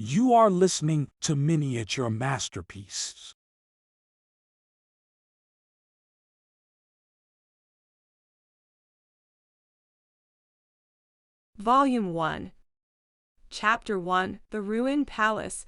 You are listening to Miniature Masterpieces. Volume 1. Chapter 1. The Ruined Palace.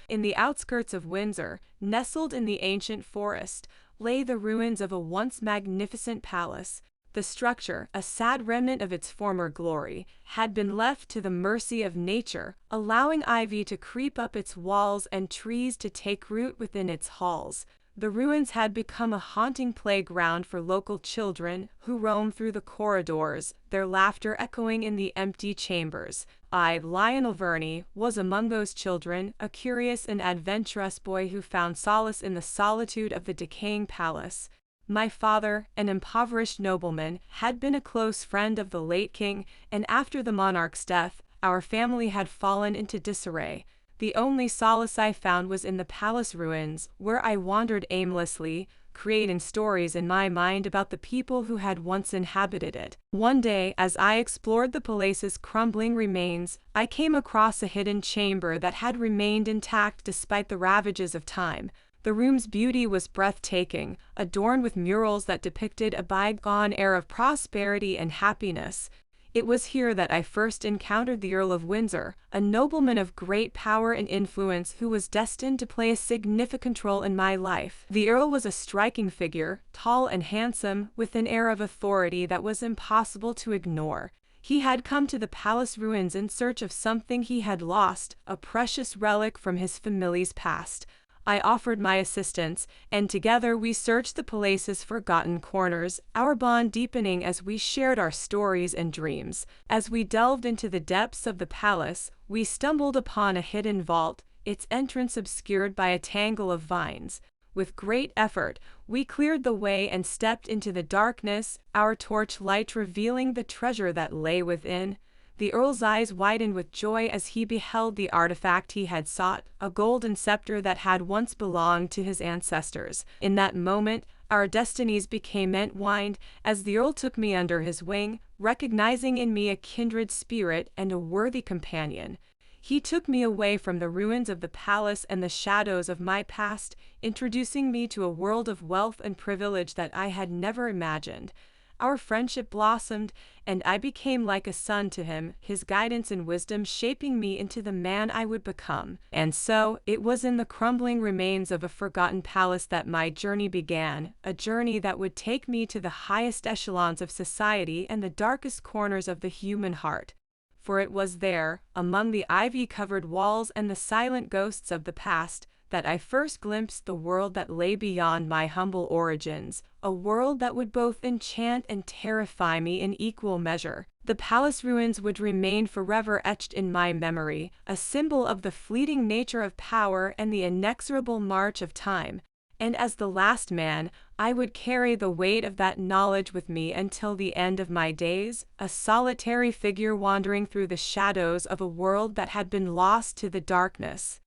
In the outskirts of Windsor, nestled in the ancient forest, lay the ruins of a once magnificent palace. The structure, a sad remnant of its former glory, had been left to the mercy of nature, allowing ivy to creep up its walls and trees to take root within its halls. The ruins had become a haunting playground for local children who roamed through the corridors, their laughter echoing in the empty chambers. I, Lionel Verney, was among those children, a curious and adventurous boy who found solace in the solitude of the decaying palace. My father, an impoverished nobleman, had been a close friend of the late king, and after the monarch's death, our family had fallen into disarray. The only solace I found was in the palace ruins, where I wandered aimlessly, creating stories in my mind about the people who had once inhabited it. One day, as I explored the palace's crumbling remains, I came across a hidden chamber that had remained intact despite the ravages of time. The room's beauty was breathtaking, adorned with murals that depicted a bygone era of prosperity and happiness. It was here that I first encountered the Earl of Windsor, a nobleman of great power and influence who was destined to play a significant role in my life. The Earl was a striking figure, tall and handsome, with an air of authority that was impossible to ignore. He had come to the palace ruins in search of something he had lost, a precious relic from his family's past. I offered my assistance, and together we searched the palace's forgotten corners, our bond deepening as we shared our stories and dreams. As we delved into the depths of the palace, we stumbled upon a hidden vault, its entrance obscured by a tangle of vines. With great effort, we cleared the way and stepped into the darkness, our torchlight revealing the treasure that lay within. The Earl's eyes widened with joy as he beheld the artifact he had sought, a golden scepter that had once belonged to his ancestors. In that moment, our destinies became entwined as the Earl took me under his wing, recognizing in me a kindred spirit and a worthy companion. He took me away from the ruins of the palace and the shadows of my past, introducing me to a world of wealth and privilege that I had never imagined. Our friendship blossomed, and I became like a son to him, his guidance and wisdom shaping me into the man I would become. And so, it was in the crumbling remains of a forgotten palace that my journey began, a journey that would take me to the highest echelons of society and the darkest corners of the human heart. For it was there, among the ivy-covered walls and the silent ghosts of the past, that I first glimpsed the world that lay beyond my humble origins, a world that would both enchant and terrify me in equal measure. The palace ruins would remain forever etched in my memory, a symbol of the fleeting nature of power and the inexorable march of time. And as the last man, I would carry the weight of that knowledge with me until the end of my days, a solitary figure wandering through the shadows of a world that had been lost to the darkness.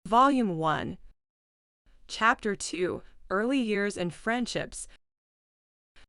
Volume 1. Chapter 2. Early Years and Friendships.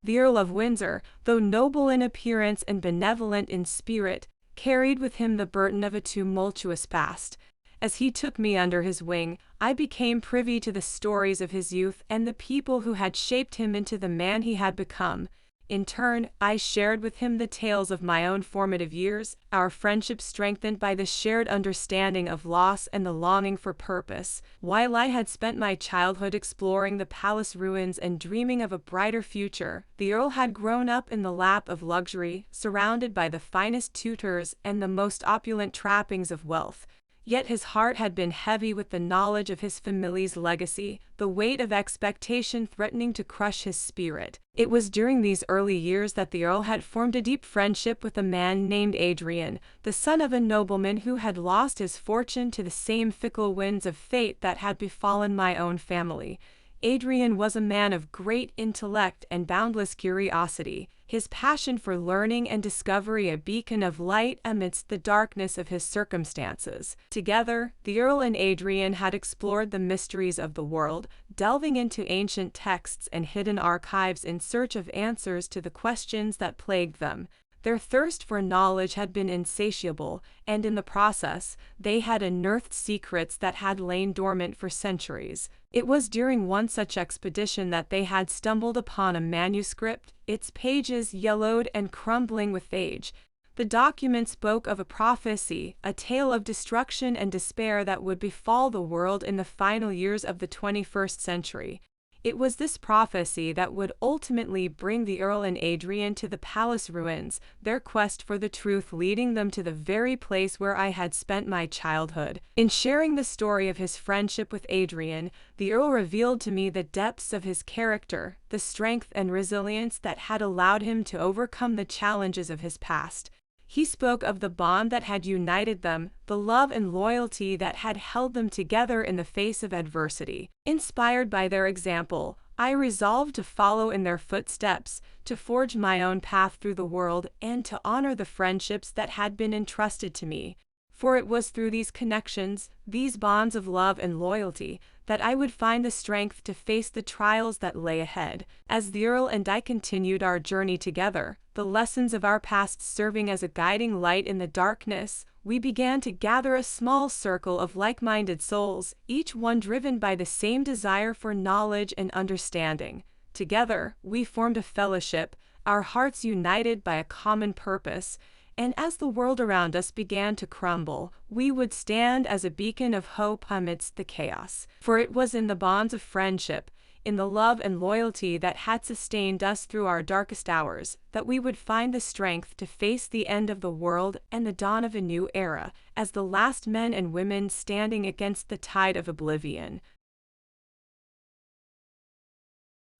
The Earl of Windsor, though noble in appearance and benevolent in spirit, carried with him the burden of a tumultuous past. As he took me under his wing, I became privy to the stories of his youth and the people who had shaped him into the man he had become. In turn, I shared with him the tales of my own formative years, our friendship strengthened by the shared understanding of loss and the longing for purpose. While I had spent my childhood exploring the palace ruins and dreaming of a brighter future, the Earl had grown up in the lap of luxury, surrounded by the finest tutors and the most opulent trappings of wealth. Yet his heart had been heavy with the knowledge of his family's legacy, the weight of expectation threatening to crush his spirit. It was during these early years that the Earl had formed a deep friendship with a man named Adrian, the son of a nobleman who had lost his fortune to the same fickle winds of fate that had befallen my own family. Adrian was a man of great intellect and boundless curiosity, his passion for learning and discovery a beacon of light amidst the darkness of his circumstances. Together, the Earl and Adrian had explored the mysteries of the world, delving into ancient texts and hidden archives in search of answers to the questions that plagued them. Their thirst for knowledge had been insatiable, and in the process, they had unearthed secrets that had lain dormant for centuries. It was during one such expedition that they had stumbled upon a manuscript, its pages yellowed and crumbling with age. The document spoke of a prophecy, a tale of destruction and despair that would befall the world in the final years of the 21st century. It was this prophecy that would ultimately bring the Earl and Adrian to the palace ruins, their quest for the truth leading them to the very place where I had spent my childhood. In sharing the story of his friendship with Adrian, the Earl revealed to me the depths of his character, the strength and resilience that had allowed him to overcome the challenges of his past. He spoke of the bond that had united them, the love and loyalty that had held them together in the face of adversity. Inspired by their example, I resolved to follow in their footsteps, to forge my own path through the world, and to honor the friendships that had been entrusted to me. For it was through these connections, these bonds of love and loyalty, that I would find the strength to face the trials that lay ahead. As the Earl and I continued our journey together, the lessons of our past serving as a guiding light in the darkness, we began to gather a small circle of like-minded souls, each one driven by the same desire for knowledge and understanding. Together, we formed a fellowship, our hearts united by a common purpose, and as the world around us began to crumble, we would stand as a beacon of hope amidst the chaos. For it was in the bonds of friendship, in the love and loyalty that had sustained us through our darkest hours, that we would find the strength to face the end of the world and the dawn of a new era, as the last men and women standing against the tide of oblivion.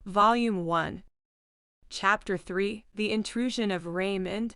Volume 1. Chapter 3, The Intrusion of Raymond.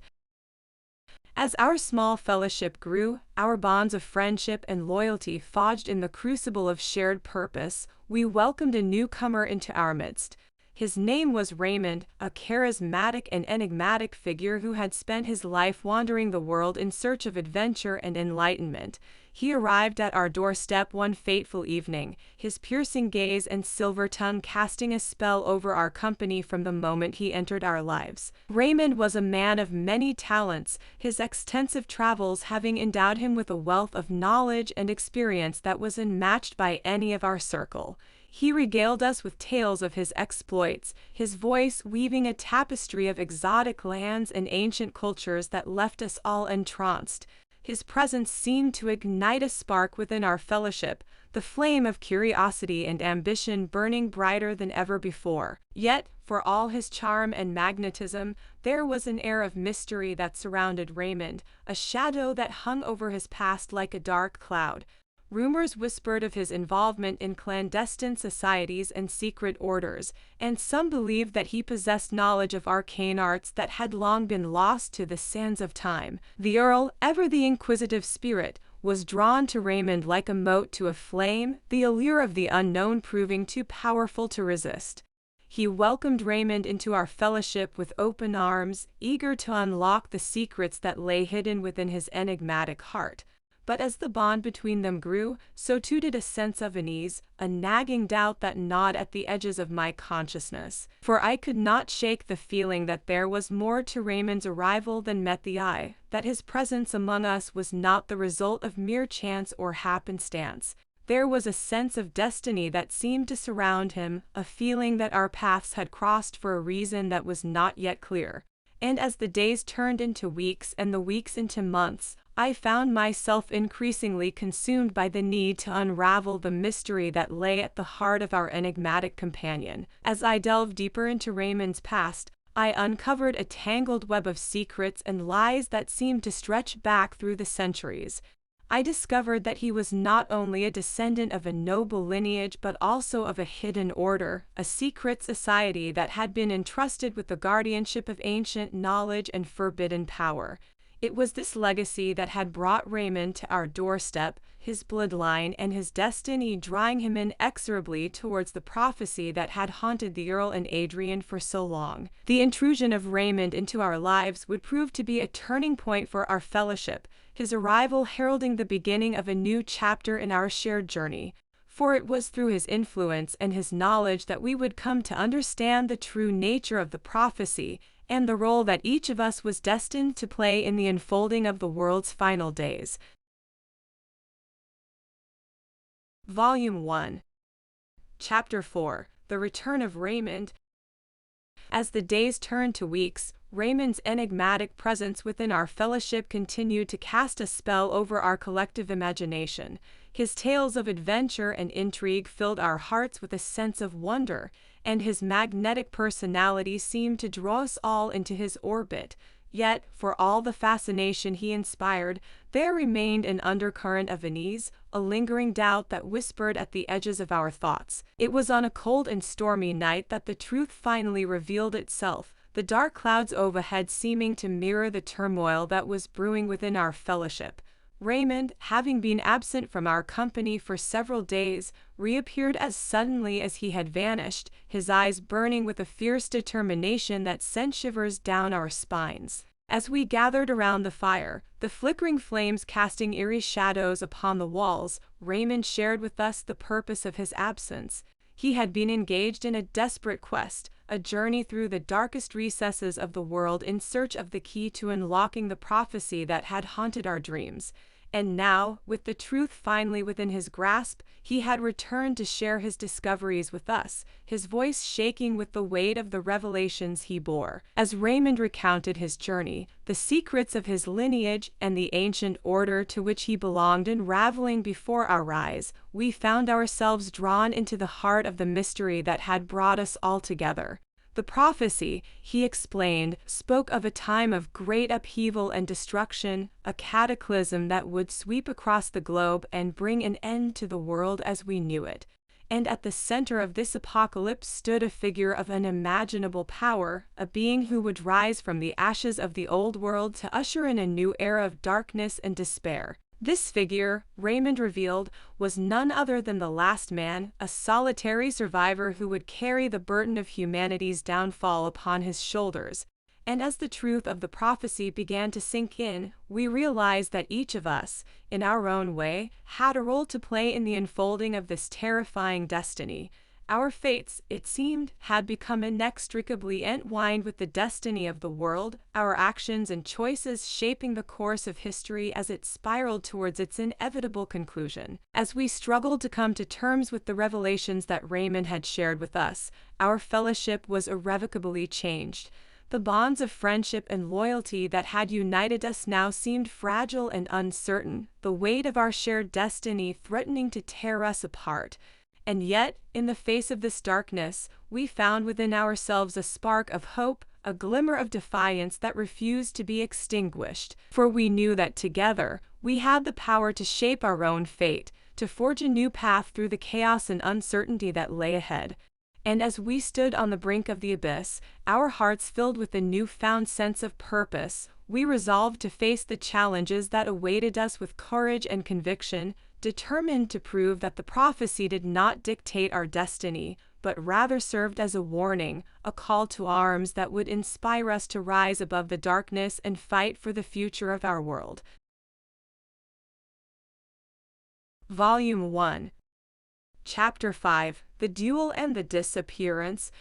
As our small fellowship grew, our bonds of friendship and loyalty forged in the crucible of shared purpose, we welcomed a newcomer into our midst. His name was Raymond, a charismatic and enigmatic figure who had spent his life wandering the world in search of adventure and enlightenment. He arrived at our doorstep one fateful evening, his piercing gaze and silver tongue casting a spell over our company from the moment he entered our lives. Raymond was a man of many talents, his extensive travels having endowed him with a wealth of knowledge and experience that was unmatched by any of our circle. He regaled us with tales of his exploits, his voice weaving a tapestry of exotic lands and ancient cultures that left us all entranced. His presence seemed to ignite a spark within our fellowship, the flame of curiosity and ambition burning brighter than ever before. Yet, for all his charm and magnetism, there was an air of mystery that surrounded Raymond, a shadow that hung over his past like a dark cloud. Rumors whispered of his involvement in clandestine societies and secret orders, and some believed that he possessed knowledge of arcane arts that had long been lost to the sands of time. The Earl, ever the inquisitive spirit, was drawn to Raymond like a mote to a flame, the allure of the unknown proving too powerful to resist. He welcomed Raymond into our fellowship with open arms, eager to unlock the secrets that lay hidden within his enigmatic heart. But as the bond between them grew, so too did a sense of unease, a nagging doubt that gnawed at the edges of my consciousness. For I could not shake the feeling that there was more to Raymond's arrival than met the eye, that his presence among us was not the result of mere chance or happenstance. There was a sense of destiny that seemed to surround him, a feeling that our paths had crossed for a reason that was not yet clear. And as the days turned into weeks and the weeks into months, I found myself increasingly consumed by the need to unravel the mystery that lay at the heart of our enigmatic companion. As I delved deeper into Raymond's past, I uncovered a tangled web of secrets and lies that seemed to stretch back through the centuries. I discovered that he was not only a descendant of a noble lineage but also of a hidden order, a secret society that had been entrusted with the guardianship of ancient knowledge and forbidden power. It was this legacy that had brought Raymond to our doorstep, his bloodline and his destiny drawing him inexorably towards the prophecy that had haunted the Earl and Adrian for so long. The intrusion of Raymond into our lives would prove to be a turning point for our fellowship, his arrival heralding the beginning of a new chapter in our shared journey. For it was through his influence and his knowledge that we would come to understand the true nature of the prophecy, and the role that each of us was destined to play in the unfolding of the world's final days. Volume 1. Chapter 4. The Return of Raymond. As the days turned to weeks, Raymond's enigmatic presence within our fellowship continued to cast a spell over our collective imagination. His tales of adventure and intrigue filled our hearts with a sense of wonder, and his magnetic personality seemed to draw us all into his orbit. Yet, for all the fascination he inspired, there remained an undercurrent of unease, a lingering doubt that whispered at the edges of our thoughts. It was on a cold and stormy night that the truth finally revealed itself, the dark clouds overhead seeming to mirror the turmoil that was brewing within our fellowship. Raymond, having been absent from our company for several days, reappeared as suddenly as he had vanished, his eyes burning with a fierce determination that sent shivers down our spines. As we gathered around the fire, the flickering flames casting eerie shadows upon the walls, Raymond shared with us the purpose of his absence. He had been engaged in a desperate quest, a journey through the darkest recesses of the world in search of the key to unlocking the prophecy that had haunted our dreams. And now, with the truth finally within his grasp, he had returned to share his discoveries with us, his voice shaking with the weight of the revelations he bore. As Raymond recounted his journey, the secrets of his lineage and the ancient order to which he belonged unraveling before our eyes, we found ourselves drawn into the heart of the mystery that had brought us all together. The prophecy, he explained, spoke of a time of great upheaval and destruction, a cataclysm that would sweep across the globe and bring an end to the world as we knew it. And at the center of this apocalypse stood a figure of unimaginable power, a being who would rise from the ashes of the old world to usher in a new era of darkness and despair. This figure, Raymond revealed, was none other than the last man, a solitary survivor who would carry the burden of humanity's downfall upon his shoulders. And as the truth of the prophecy began to sink in, we realized that each of us, in our own way, had a role to play in the unfolding of this terrifying destiny. Our fates, it seemed, had become inextricably entwined with the destiny of the world, our actions and choices shaping the course of history as it spiraled towards its inevitable conclusion. As we struggled to come to terms with the revelations that Raymond had shared with us, our fellowship was irrevocably changed. The bonds of friendship and loyalty that had united us now seemed fragile and uncertain, the weight of our shared destiny threatening to tear us apart. And yet, in the face of this darkness, we found within ourselves a spark of hope, a glimmer of defiance that refused to be extinguished, for we knew that together, we had the power to shape our own fate, to forge a new path through the chaos and uncertainty that lay ahead. And as we stood on the brink of the abyss, our hearts filled with a newfound sense of purpose, we resolved to face the challenges that awaited us with courage and conviction, determined to prove that the prophecy did not dictate our destiny, but rather served as a warning, a call to arms that would inspire us to rise above the darkness and fight for the future of our world. Volume 1. Chapter 5. The Duel and the Disappearance.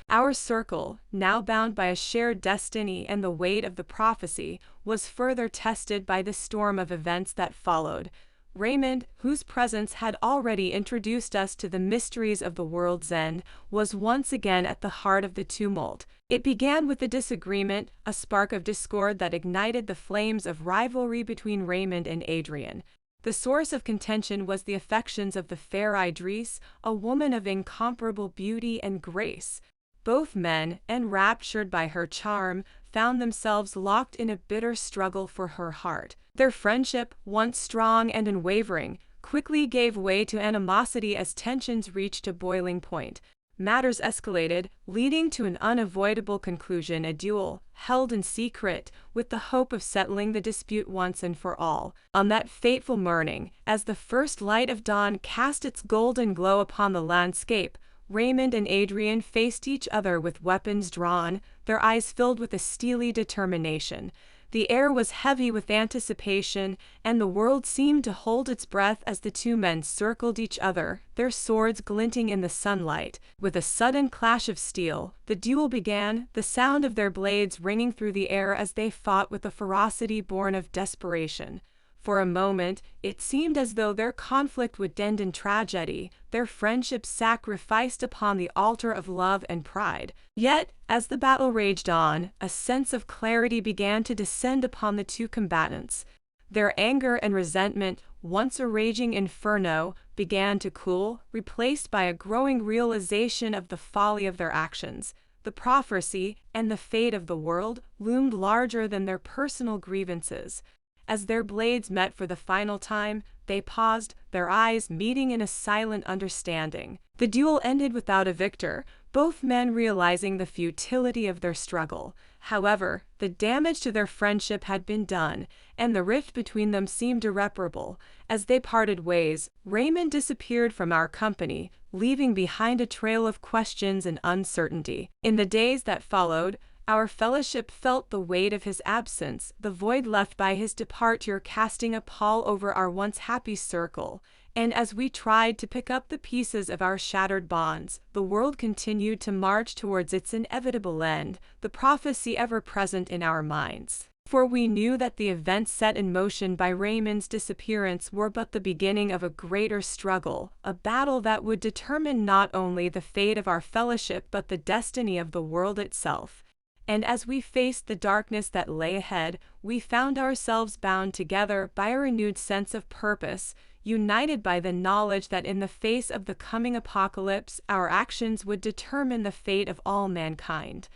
Our circle, now bound by a shared destiny and the weight of the prophecy, was further tested by the storm of events that followed. Raymond, whose presence had already introduced us to the mysteries of the world's end, was once again at the heart of the tumult. It began with a disagreement, a spark of discord that ignited the flames of rivalry between Raymond and Adrian. The source of contention was the affections of the fair Idris, a woman of incomparable beauty and grace. Both men, enraptured by her charm, found themselves locked in a bitter struggle for her heart. Their friendship, once strong and unwavering, quickly gave way to animosity as tensions reached a boiling point. Matters escalated, leading to an unavoidable conclusion: a duel, held in secret, with the hope of settling the dispute once and for all. On that fateful morning, as the first light of dawn cast its golden glow upon the landscape, Raymond and Adrian faced each other with weapons drawn, their eyes filled with a steely determination. The air was heavy with anticipation, and the world seemed to hold its breath as the two men circled each other, their swords glinting in the sunlight. With a sudden clash of steel, the duel began, the sound of their blades ringing through the air as they fought with a ferocity born of desperation. For a moment, it seemed as though their conflict would end in tragedy, their friendship sacrificed upon the altar of love and pride. Yet, as the battle raged on, a sense of clarity began to descend upon the two combatants. Their anger and resentment, once a raging inferno, began to cool, replaced by a growing realization of the folly of their actions. The prophecy and the fate of the world loomed larger than their personal grievances. As their blades met for the final time, they paused, their eyes meeting in a silent understanding. The duel ended without a victor, both men realizing the futility of their struggle. However, the damage to their friendship had been done, and the rift between them seemed irreparable. As they parted ways, Raymond disappeared from our company, leaving behind a trail of questions and uncertainty. In the days that followed, our fellowship felt the weight of his absence, the void left by his departure casting a pall over our once happy circle, and as we tried to pick up the pieces of our shattered bonds, the world continued to march towards its inevitable end, the prophecy ever present in our minds. For we knew that the events set in motion by Raymond's disappearance were but the beginning of a greater struggle, a battle that would determine not only the fate of our fellowship but the destiny of the world itself. And as we faced the darkness that lay ahead, we found ourselves bound together by a renewed sense of purpose, united by the knowledge that in the face of the coming apocalypse, our actions would determine the fate of all mankind.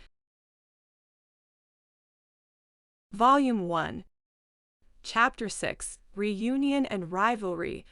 Volume 1. Chapter 6, Reunion and Rivalry.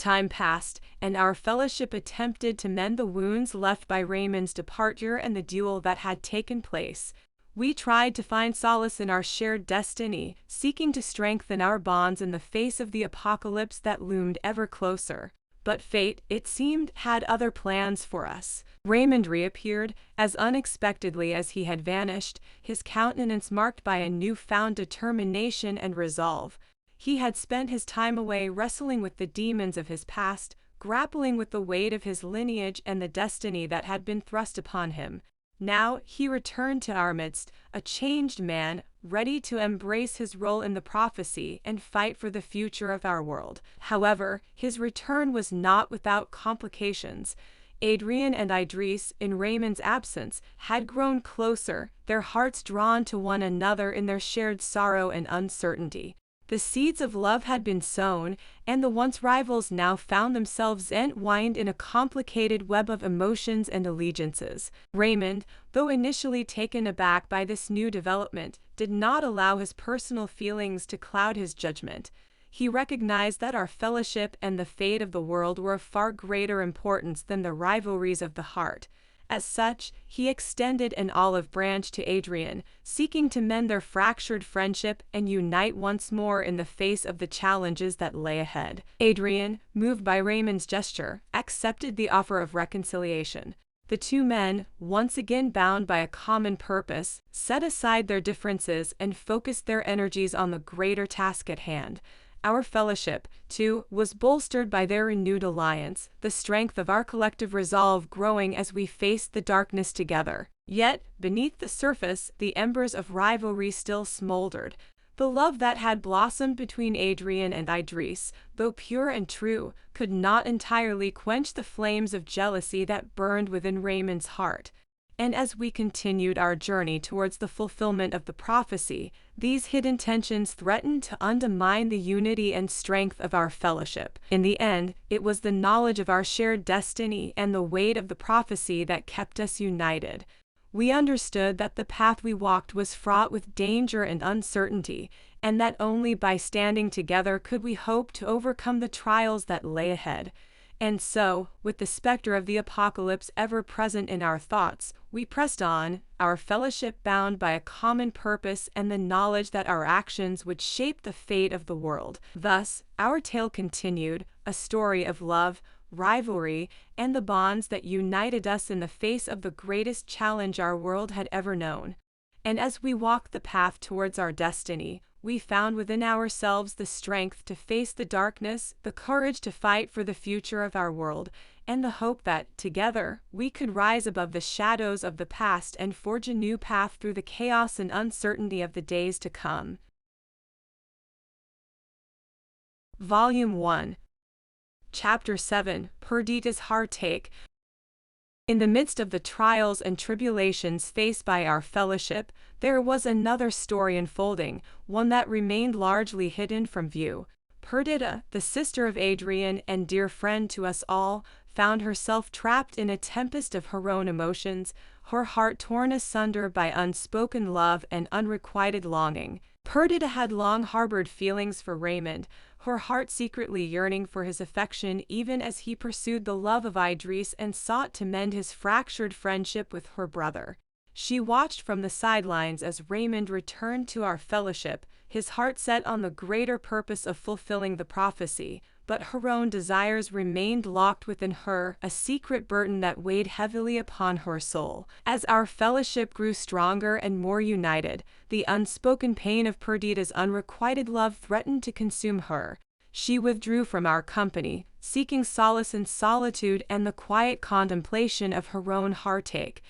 Time passed, and our fellowship attempted to mend the wounds left by Raymond's departure and the duel that had taken place. We tried to find solace in our shared destiny, seeking to strengthen our bonds in the face of the apocalypse that loomed ever closer. But fate, it seemed, had other plans for us. Raymond reappeared, as unexpectedly as he had vanished, his countenance marked by a newfound determination and resolve. He had spent his time away wrestling with the demons of his past, grappling with the weight of his lineage and the destiny that had been thrust upon him. Now he returned to our midst, a changed man, ready to embrace his role in the prophecy and fight for the future of our world. However, his return was not without complications. Adrian and Idris, in Raymond's absence, had grown closer, their hearts drawn to one another in their shared sorrow and uncertainty. The seeds of love had been sown, and the once rivals now found themselves entwined in a complicated web of emotions and allegiances. Raymond, though initially taken aback by this new development, did not allow his personal feelings to cloud his judgment. He recognized that our fellowship and the fate of the world were of far greater importance than the rivalries of the heart. As such, he extended an olive branch to Adrian, seeking to mend their fractured friendship and unite once more in the face of the challenges that lay ahead. Adrian, moved by Raymond's gesture, accepted the offer of reconciliation. The two men, once again bound by a common purpose, set aside their differences and focused their energies on the greater task at hand. Our fellowship, too, was bolstered by their renewed alliance, the strength of our collective resolve growing as we faced the darkness together. Yet, beneath the surface, the embers of rivalry still smoldered. The love that had blossomed between Adrian and Idris, though pure and true, could not entirely quench the flames of jealousy that burned within Raymond's heart. And as we continued our journey towards the fulfillment of the prophecy, these hidden tensions threatened to undermine the unity and strength of our fellowship. In the end, it was the knowledge of our shared destiny and the weight of the prophecy that kept us united. We understood that the path we walked was fraught with danger and uncertainty, and that only by standing together could we hope to overcome the trials that lay ahead. And so, with the specter of the apocalypse ever present in our thoughts, we pressed on, our fellowship bound by a common purpose and the knowledge that our actions would shape the fate of the world. Thus, our tale continued, a story of love, rivalry, and the bonds that united us in the face of the greatest challenge our world had ever known. and as we walked the path towards our destiny, we found within ourselves the strength to face the darkness, the courage to fight for the future of our world, and the hope that, together, we could rise above the shadows of the past and forge a new path through the chaos and uncertainty of the days to come. Volume 1. Chapter 7, Perdita's Heartache. In the midst of the trials and tribulations faced by our fellowship, there was another story unfolding, one that remained largely hidden from view. Perdita, the sister of Adrian and dear friend to us all, found herself trapped in a tempest of her own emotions, her heart torn asunder by unspoken love and unrequited longing. Perdita had long harbored feelings for Raymond, her heart secretly yearning for his affection even as he pursued the love of Idris and sought to mend his fractured friendship with her brother. She watched from the sidelines as Raymond returned to our fellowship, his heart set on the greater purpose of fulfilling the prophecy, but her own desires remained locked within her, a secret burden that weighed heavily upon her soul. As our fellowship grew stronger and more united, the unspoken pain of Perdita's unrequited love threatened to consume her. She withdrew from our company, seeking solace in solitude and the quiet contemplation of her own heartache.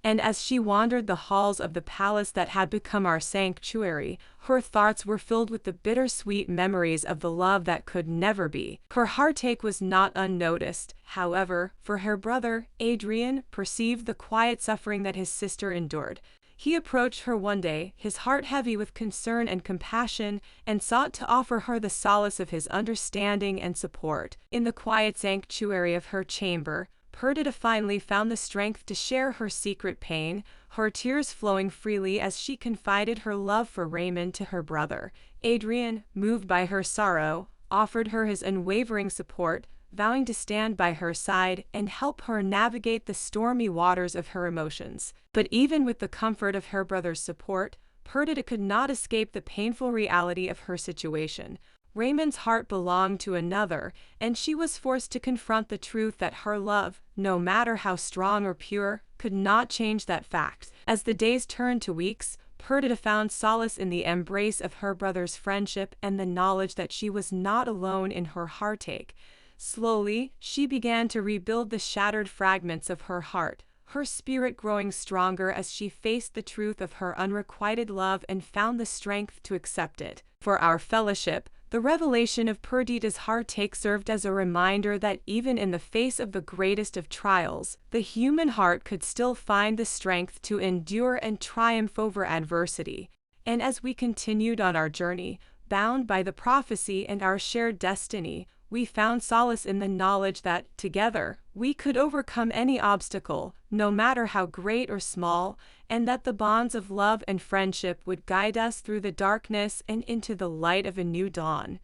And as she wandered the halls of the palace that had become our sanctuary, her thoughts were filled with the bittersweet memories of the love that could never be. Her heartache was not unnoticed, however, for her brother, Adrian, perceived the quiet suffering that his sister endured. He approached her one day, his heart heavy with concern and compassion, and sought to offer her the solace of his understanding and support. In the quiet sanctuary of her chamber, Perdita finally found the strength to share her secret pain, her tears flowing freely as she confided her love for Raymond to her brother. Adrian, moved by her sorrow, offered her his unwavering support, vowing to stand by her side and help her navigate the stormy waters of her emotions. But even with the comfort of her brother's support, Perdita could not escape the painful reality of her situation. Raymond's heart belonged to another, and she was forced to confront the truth that her love, no matter how strong or pure, could not change that fact. As the days turned to weeks, Perdita found solace in the embrace of her brother's friendship and the knowledge that she was not alone in her heartache. Slowly, she began to rebuild the shattered fragments of her heart, her spirit growing stronger as she faced the truth of her unrequited love and found the strength to accept it. For our fellowship, the revelation of Perdita's heartache served as a reminder that even in the face of the greatest of trials, the human heart could still find the strength to endure and triumph over adversity. And as we continued on our journey, bound by the prophecy and our shared destiny, we found solace in the knowledge that, together, we could overcome any obstacle, no matter how great or small, and that the bonds of love and friendship would guide us through the darkness and into the light of a new dawn.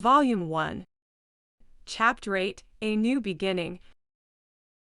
Volume 1. Chapter 8, A New Beginning.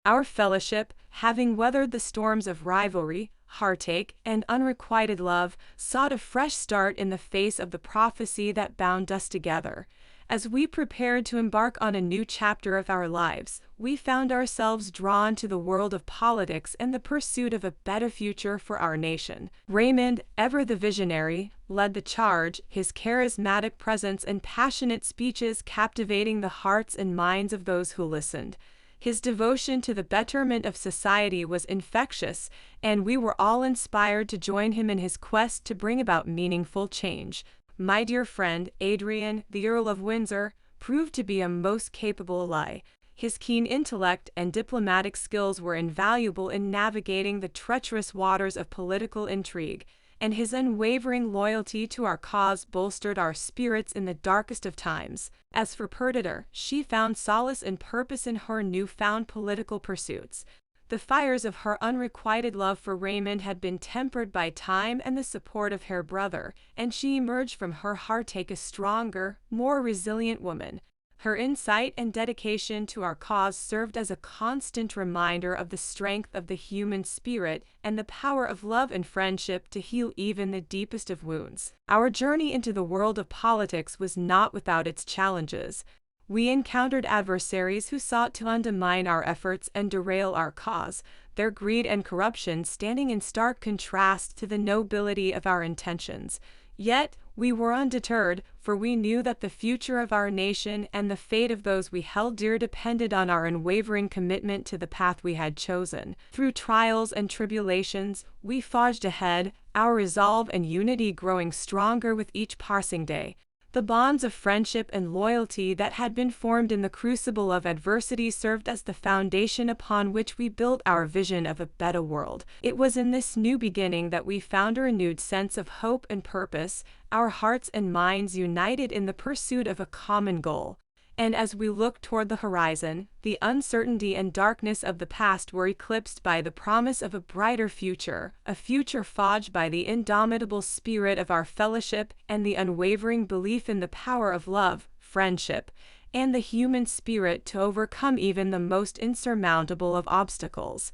Our fellowship, having weathered the storms of rivalry, heartache, and unrequited love, sought a fresh start in the face of the prophecy that bound us together. As we prepared to embark on a new chapter of our lives, we found ourselves drawn to the world of politics and the pursuit of a better future for our nation. Raymond, ever the visionary, led the charge, his charismatic presence and passionate speeches captivating the hearts and minds of those who listened. His devotion to the betterment of society was infectious, and we were all inspired to join him in his quest to bring about meaningful change. My dear friend, Adrian, the Earl of Windsor, proved to be a most capable ally. His keen intellect and diplomatic skills were invaluable in navigating the treacherous waters of political intrigue, and his unwavering loyalty to our cause bolstered our spirits in the darkest of times. As for Perdita, she found solace and purpose in her newfound political pursuits. The fires of her unrequited love for Raymond had been tempered by time and the support of her brother, and she emerged from her heartache a stronger, more resilient woman. Her insight and dedication to our cause served as a constant reminder of the strength of the human spirit and the power of love and friendship to heal even the deepest of wounds. Our journey into the world of politics was not without its challenges. We encountered adversaries who sought to undermine our efforts and derail our cause, their greed and corruption standing in stark contrast to the nobility of our intentions. Yet, we were undeterred, for we knew that the future of our nation and the fate of those we held dear depended on our unwavering commitment to the path we had chosen. Through trials and tribulations, we forged ahead, our resolve and unity growing stronger with each passing day. The bonds of friendship and loyalty that had been formed in the crucible of adversity served as the foundation upon which we built our vision of a better world. It was in this new beginning that we found a renewed sense of hope and purpose, our hearts and minds united in the pursuit of a common goal. And as we looked toward the horizon, the uncertainty and darkness of the past were eclipsed by the promise of a brighter future, a future forged by the indomitable spirit of our fellowship and the unwavering belief in the power of love, friendship, and the human spirit to overcome even the most insurmountable of obstacles.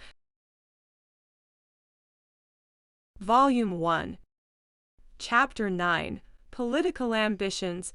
Volume 1. Chapter 9. Political Ambitions.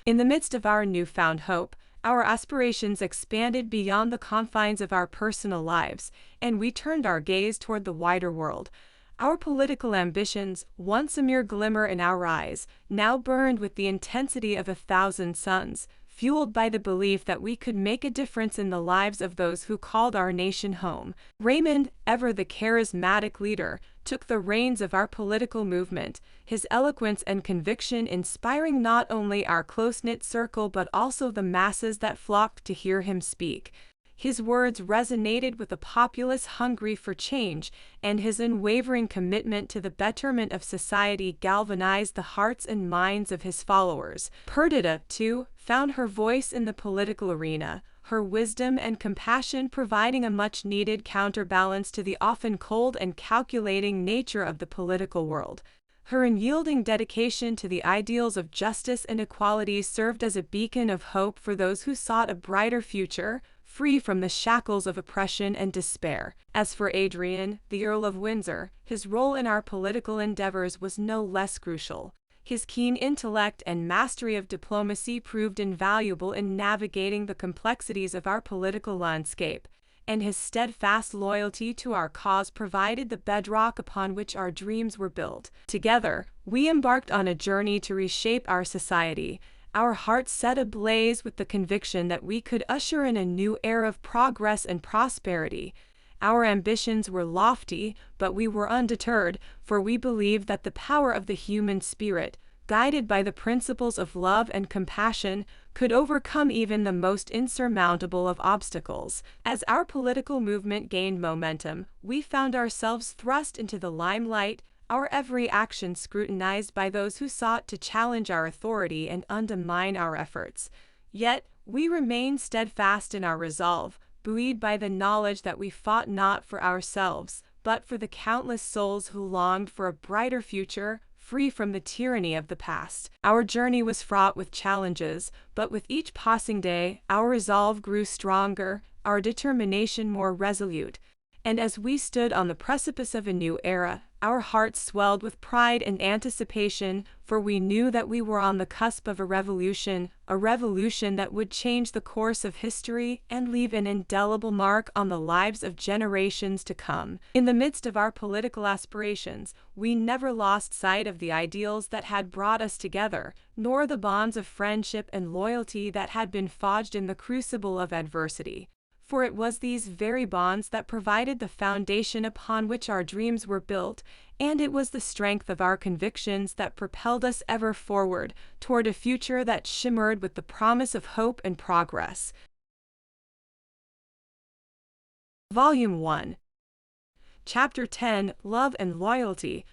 In the midst of our newfound hope, our aspirations expanded beyond the confines of our personal lives, and we turned our gaze toward the wider world. Our political ambitions, once a mere glimmer in our eyes, now burned with the intensity of 1,000 suns, fueled by the belief that we could make a difference in the lives of those who called our nation home. Raymond, ever the charismatic leader, took the reins of our political movement, his eloquence and conviction inspiring not only our close-knit circle but also the masses that flocked to hear him speak. His words resonated with a populace hungry for change, and his unwavering commitment to the betterment of society galvanized the hearts and minds of his followers. Perdita, too, found her voice in the political arena, her wisdom and compassion providing a much-needed counterbalance to the often cold and calculating nature of the political world. Her unyielding dedication to the ideals of justice and equality served as a beacon of hope for those who sought a brighter future, free from the shackles of oppression and despair. As for Adrian, the Earl of Windsor, his role in our political endeavors was no less crucial. His keen intellect and mastery of diplomacy proved invaluable in navigating the complexities of our political landscape, and his steadfast loyalty to our cause provided the bedrock upon which our dreams were built. Together, we embarked on a journey to reshape our society, our hearts set ablaze with the conviction that we could usher in a new era of progress and prosperity. Our ambitions were lofty, but we were undeterred, for we believed that the power of the human spirit, guided by the principles of love and compassion, could overcome even the most insurmountable of obstacles. As our political movement gained momentum, we found ourselves thrust into the limelight, our every action scrutinized by those who sought to challenge our authority and undermine our efforts. Yet, we remained steadfast in our resolve, buoyed by the knowledge that we fought not for ourselves, but for the countless souls who longed for a brighter future, free from the tyranny of the past. Our journey was fraught with challenges, but with each passing day, our resolve grew stronger, our determination more resolute. And as we stood on the precipice of a new era, our hearts swelled with pride and anticipation, for we knew that we were on the cusp of a revolution that would change the course of history and leave an indelible mark on the lives of generations to come. In the midst of our political aspirations, we never lost sight of the ideals that had brought us together, nor the bonds of friendship and loyalty that had been forged in the crucible of adversity. For it was these very bonds that provided the foundation upon which our dreams were built, and it was the strength of our convictions that propelled us ever forward toward a future that shimmered with the promise of hope and progress. Volume 1. Chapter 10. Love and Loyalty.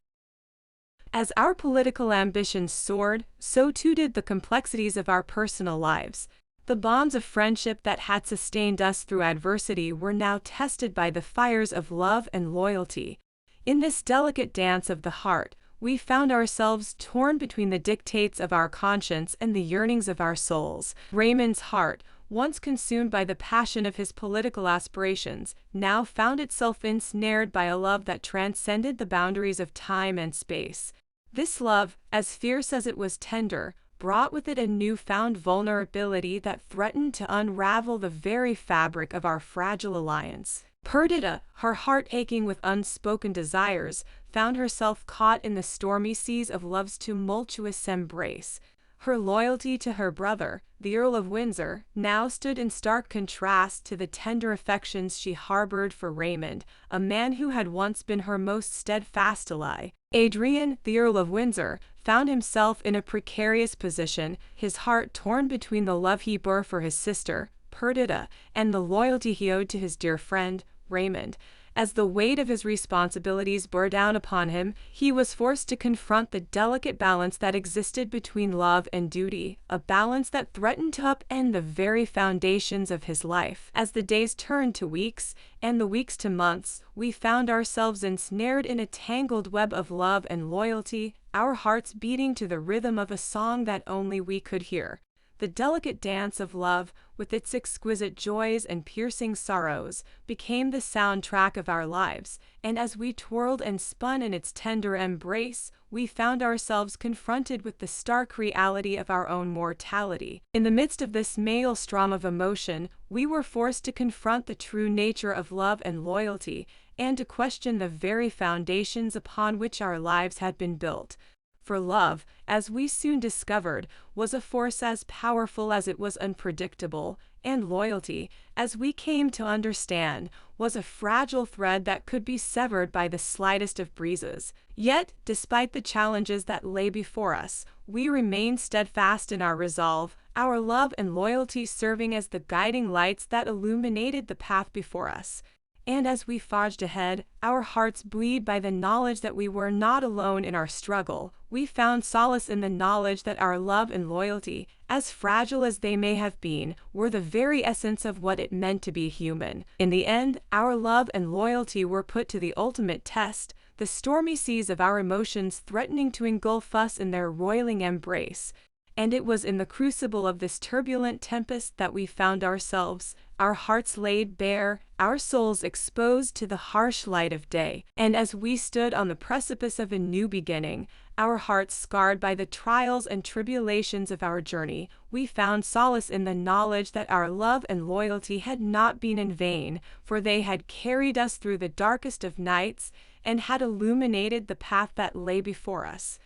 As our political ambitions soared, so too did the complexities of our personal lives. The bonds of friendship that had sustained us through adversity were now tested by the fires of love and loyalty. In this delicate dance of the heart, we found ourselves torn between the dictates of our conscience and the yearnings of our souls. Raymond's heart, once consumed by the passion of his political aspirations, now found itself ensnared by a love that transcended the boundaries of time and space. This love, as fierce as it was tender, brought with it a newfound vulnerability that threatened to unravel the very fabric of our fragile alliance. Perdita, her heart aching with unspoken desires, found herself caught in the stormy seas of love's tumultuous embrace. Her loyalty to her brother, the Earl of Windsor, now stood in stark contrast to the tender affections she harbored for Raymond, a man who had once been her most steadfast ally. Adrian, the Earl of Windsor, found himself in a precarious position, his heart torn between the love he bore for his sister, Perdita, and the loyalty he owed to his dear friend, Raymond. As the weight of his responsibilities bore down upon him, he was forced to confront the delicate balance that existed between love and duty, a balance that threatened to upend the very foundations of his life. As the days turned to weeks, and the weeks to months, we found ourselves ensnared in a tangled web of love and loyalty, our hearts beating to the rhythm of a song that only we could hear. The delicate dance of love, with its exquisite joys and piercing sorrows, became the soundtrack of our lives, and as we twirled and spun in its tender embrace, we found ourselves confronted with the stark reality of our own mortality. In the midst of this maelstrom of emotion, we were forced to confront the true nature of love and loyalty, and to question the very foundations upon which our lives had been built. For love, as we soon discovered, was a force as powerful as it was unpredictable, and loyalty, as we came to understand, was a fragile thread that could be severed by the slightest of breezes. Yet, despite the challenges that lay before us, we remained steadfast in our resolve, our love and loyalty serving as the guiding lights that illuminated the path before us. And as we forged ahead, our hearts buoyed by the knowledge that we were not alone in our struggle, we found solace in the knowledge that our love and loyalty, as fragile as they may have been, were the very essence of what it meant to be human. In the end, our love and loyalty were put to the ultimate test, the stormy seas of our emotions threatening to engulf us in their roiling embrace. And it was in the crucible of this turbulent tempest that we found ourselves, our hearts laid bare, our souls exposed to the harsh light of day. And as we stood on the precipice of a new beginning, our hearts scarred by the trials and tribulations of our journey, we found solace in the knowledge that our love and loyalty had not been in vain, for they had carried us through the darkest of nights and had illuminated the path that lay before us.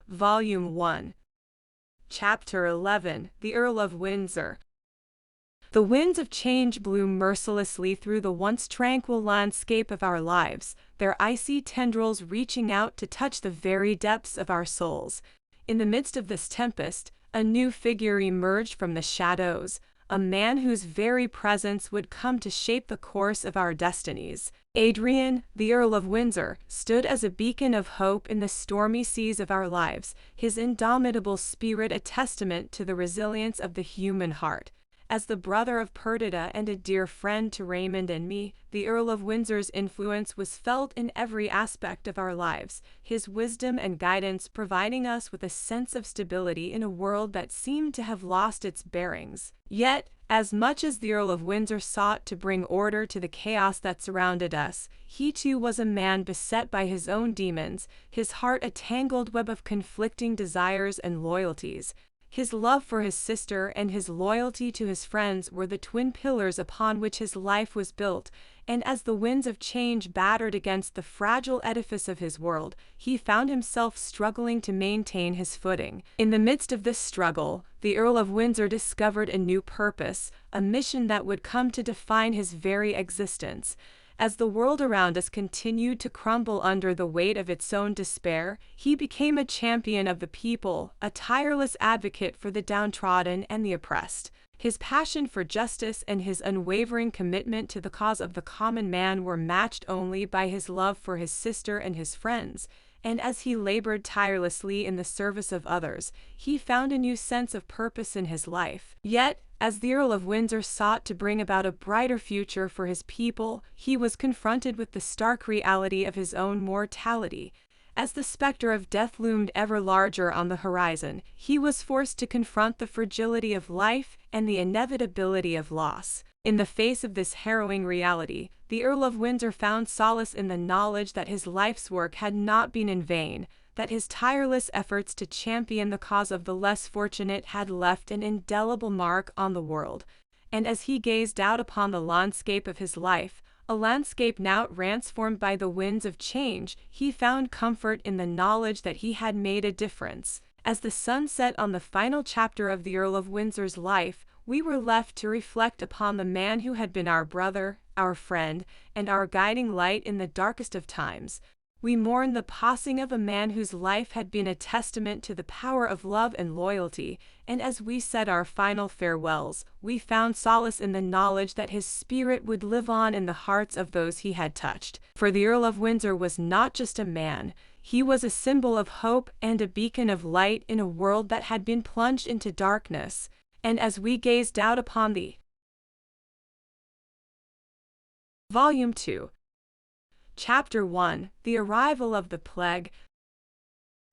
Volume 1. Chapter 11. The Earl of Windsor. The winds of change blew mercilessly through the once tranquil landscape of our lives, their icy tendrils reaching out to touch the very depths of our souls. In the midst of this tempest, a new figure emerged from the shadows, a man whose very presence would come to shape the course of our destinies. Adrian, the Earl of Windsor, stood as a beacon of hope in the stormy seas of our lives, his indomitable spirit a testament to the resilience of the human heart. As the brother of Perdita and a dear friend to Raymond and me, the Earl of Windsor's influence was felt in every aspect of our lives, his wisdom and guidance providing us with a sense of stability in a world that seemed to have lost its bearings. Yet, as much as the Earl of Windsor sought to bring order to the chaos that surrounded us, he too was a man beset by his own demons, his heart a tangled web of conflicting desires and loyalties. His love for his sister and his loyalty to his friends were the twin pillars upon which his life was built, and as the winds of change battered against the fragile edifice of his world, he found himself struggling to maintain his footing. In the midst of this struggle, the Earl of Windsor discovered a new purpose, a mission that would come to define his very existence. As the world around us continued to crumble under the weight of its own despair, he became a champion of the people, a tireless advocate for the downtrodden and the oppressed. His passion for justice and his unwavering commitment to the cause of the common man were matched only by his love for his sister and his friends, and as he labored tirelessly in the service of others, he found a new sense of purpose in his life. Yet, as the Earl of Windsor sought to bring about a brighter future for his people, he was confronted with the stark reality of his own mortality. As the specter of death loomed ever larger on the horizon, he was forced to confront the fragility of life and the inevitability of loss. In the face of this harrowing reality, the Earl of Windsor found solace in the knowledge that his life's work had not been in vain, that his tireless efforts to champion the cause of the less fortunate had left an indelible mark on the world. And as he gazed out upon the landscape of his life, a landscape now transformed by the winds of change, he found comfort in the knowledge that he had made a difference. As the sun set on the final chapter of the Earl of Windsor's life, we were left to reflect upon the man who had been our brother, our friend, and our guiding light in the darkest of times. We mourned the passing of a man whose life had been a testament to the power of love and loyalty, and as we said our final farewells, we found solace in the knowledge that his spirit would live on in the hearts of those he had touched. For the Earl of Windsor was not just a man, he was a symbol of hope and a beacon of light in a world that had been plunged into darkness. And as we gazed out upon the Volume 2, Chapter 1, The Arrival of the Plague.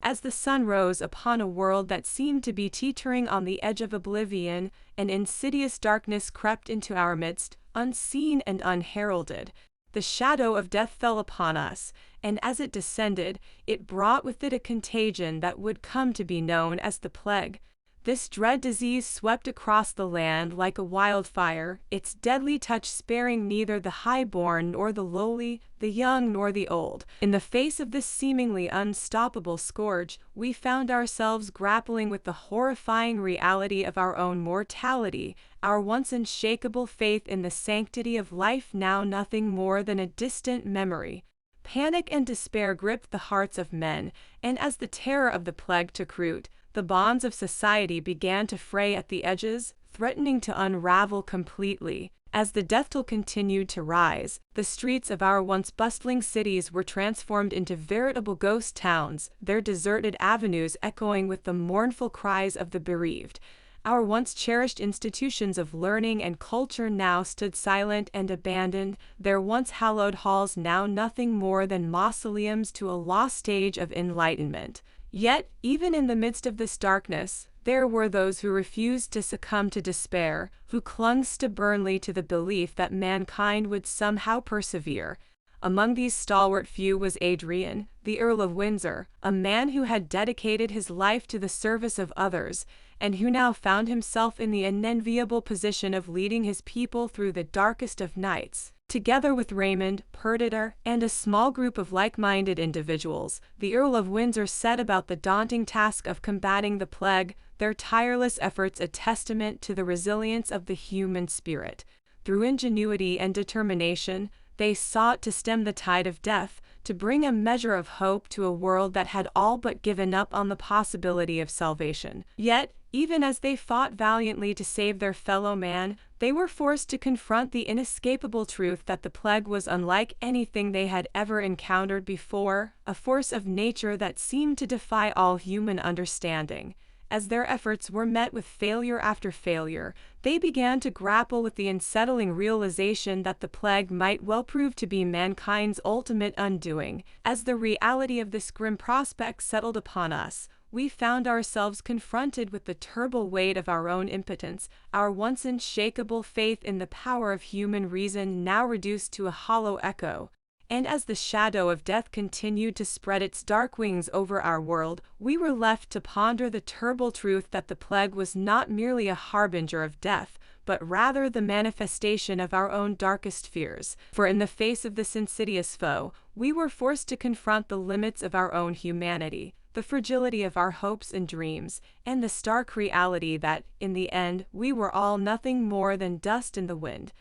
As the sun rose upon a world that seemed to be teetering on the edge of oblivion, an insidious darkness crept into our midst, unseen and unheralded. The shadow of death fell upon us, and as it descended, it brought with it a contagion that would come to be known as the plague. This dread disease swept across the land like a wildfire, its deadly touch sparing neither the high-born nor the lowly, the young nor the old. In the face of this seemingly unstoppable scourge, we found ourselves grappling with the horrifying reality of our own mortality, our once unshakable faith in the sanctity of life now nothing more than a distant memory. Panic and despair gripped the hearts of men, and as the terror of the plague took root, the bonds of society began to fray at the edges, threatening to unravel completely. As the death toll continued to rise, the streets of our once bustling cities were transformed into veritable ghost towns, their deserted avenues echoing with the mournful cries of the bereaved. Our once cherished institutions of learning and culture now stood silent and abandoned, their once hallowed halls now nothing more than mausoleums to a lost age of enlightenment. Yet, even in the midst of this darkness, there were those who refused to succumb to despair, who clung stubbornly to the belief that mankind would somehow persevere. Among these stalwart few was Adrian, the Earl of Windsor, a man who had dedicated his life to the service of others, and who now found himself in the unenviable position of leading his people through the darkest of nights. Together with Raymond, Perdita, and a small group of like-minded individuals, the Earl of Windsor set about the daunting task of combating the plague, their tireless efforts a testament to the resilience of the human spirit. Through ingenuity and determination, they sought to stem the tide of death, to bring a measure of hope to a world that had all but given up on the possibility of salvation. Yet, even as they fought valiantly to save their fellow man, they were forced to confront the inescapable truth that the plague was unlike anything they had ever encountered before, a force of nature that seemed to defy all human understanding. As their efforts were met with failure after failure, they began to grapple with the unsettling realization that the plague might well prove to be mankind's ultimate undoing. As the reality of this grim prospect settled upon us, we found ourselves confronted with the terrible weight of our own impotence, our once unshakable faith in the power of human reason now reduced to a hollow echo. And as the shadow of death continued to spread its dark wings over our world, we were left to ponder the terrible truth that the plague was not merely a harbinger of death, but rather the manifestation of our own darkest fears. For in the face of this insidious foe, we were forced to confront the limits of our own humanity, the fragility of our hopes and dreams, and the stark reality that, in the end, we were all nothing more than dust in the wind.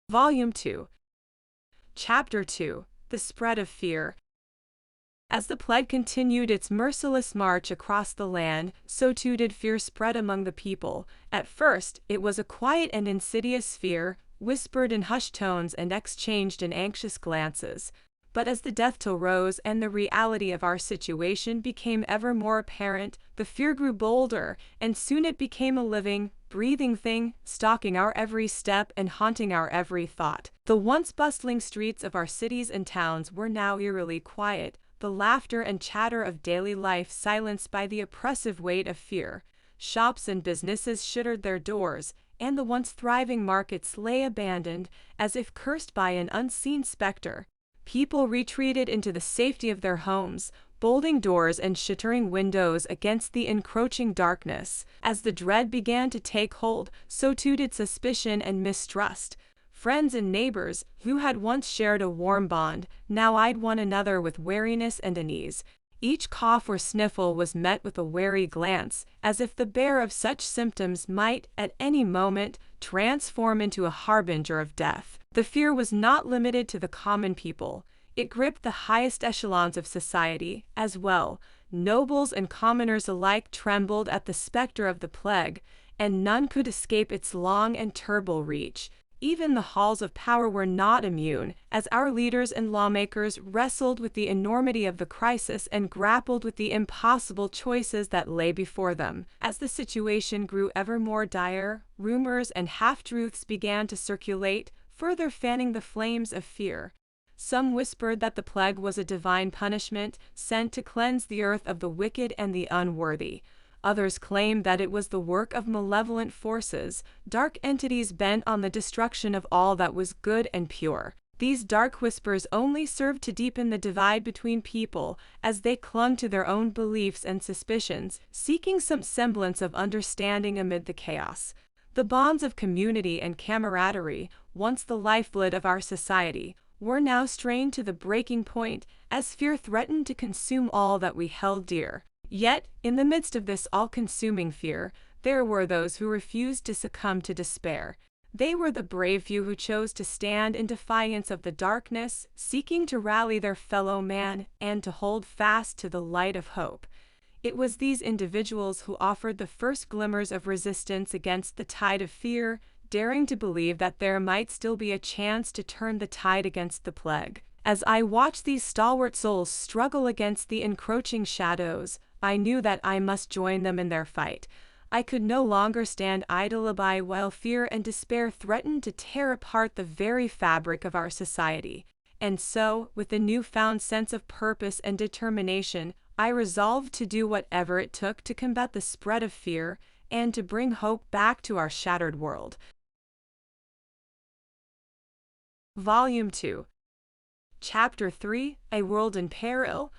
Volume 2, Chapter 2, The Spread of Fear. As the plague continued its merciless march across the land, so too did fear spread among the people. At first, it was a quiet and insidious fear, whispered in hushed tones and exchanged in anxious glances. But as the death toll rose and the reality of our situation became ever more apparent, the fear grew bolder, and soon it became a living, breathing thing, stalking our every step and haunting our every thought. The once bustling streets of our cities and towns were now eerily quiet, the laughter and chatter of daily life silenced by the oppressive weight of fear. Shops and businesses shuttered their doors, and the once thriving markets lay abandoned, as if cursed by an unseen specter. People retreated into the safety of their homes, bolting doors and shuttering windows against the encroaching darkness. As the dread began to take hold, so too did suspicion and mistrust. Friends and neighbors, who had once shared a warm bond, now eyed one another with wariness and unease. Each cough or sniffle was met with a wary glance, as if the bearer of such symptoms might, at any moment, transform into a harbinger of death. The fear was not limited to the common people. It gripped the highest echelons of society, as well. Nobles and commoners alike trembled at the specter of the plague, and none could escape its long and terrible reach. Even the halls of power were not immune, as our leaders and lawmakers wrestled with the enormity of the crisis and grappled with the impossible choices that lay before them. As the situation grew ever more dire, rumors and half-truths began to circulate, further fanning the flames of fear. Some whispered that the plague was a divine punishment sent to cleanse the earth of the wicked and the unworthy. Others claimed that it was the work of malevolent forces, dark entities bent on the destruction of all that was good and pure. These dark whispers only served to deepen the divide between people, as they clung to their own beliefs and suspicions, seeking some semblance of understanding amid the chaos. The bonds of community and camaraderie, once the lifeblood of our society, were now strained to the breaking point, as fear threatened to consume all that we held dear. Yet, in the midst of this all-consuming fear, there were those who refused to succumb to despair. They were the brave few who chose to stand in defiance of the darkness, seeking to rally their fellow man and to hold fast to the light of hope. It was these individuals who offered the first glimmers of resistance against the tide of fear, daring to believe that there might still be a chance to turn the tide against the plague. As I watched these stalwart souls struggle against the encroaching shadows, I knew that I must join them in their fight. I could no longer stand idle by while fear and despair threatened to tear apart the very fabric of our society. And so, with a newfound sense of purpose and determination, I resolved to do whatever it took to combat the spread of fear and to bring hope back to our shattered world. Volume 2. Chapter 3, A World in Peril.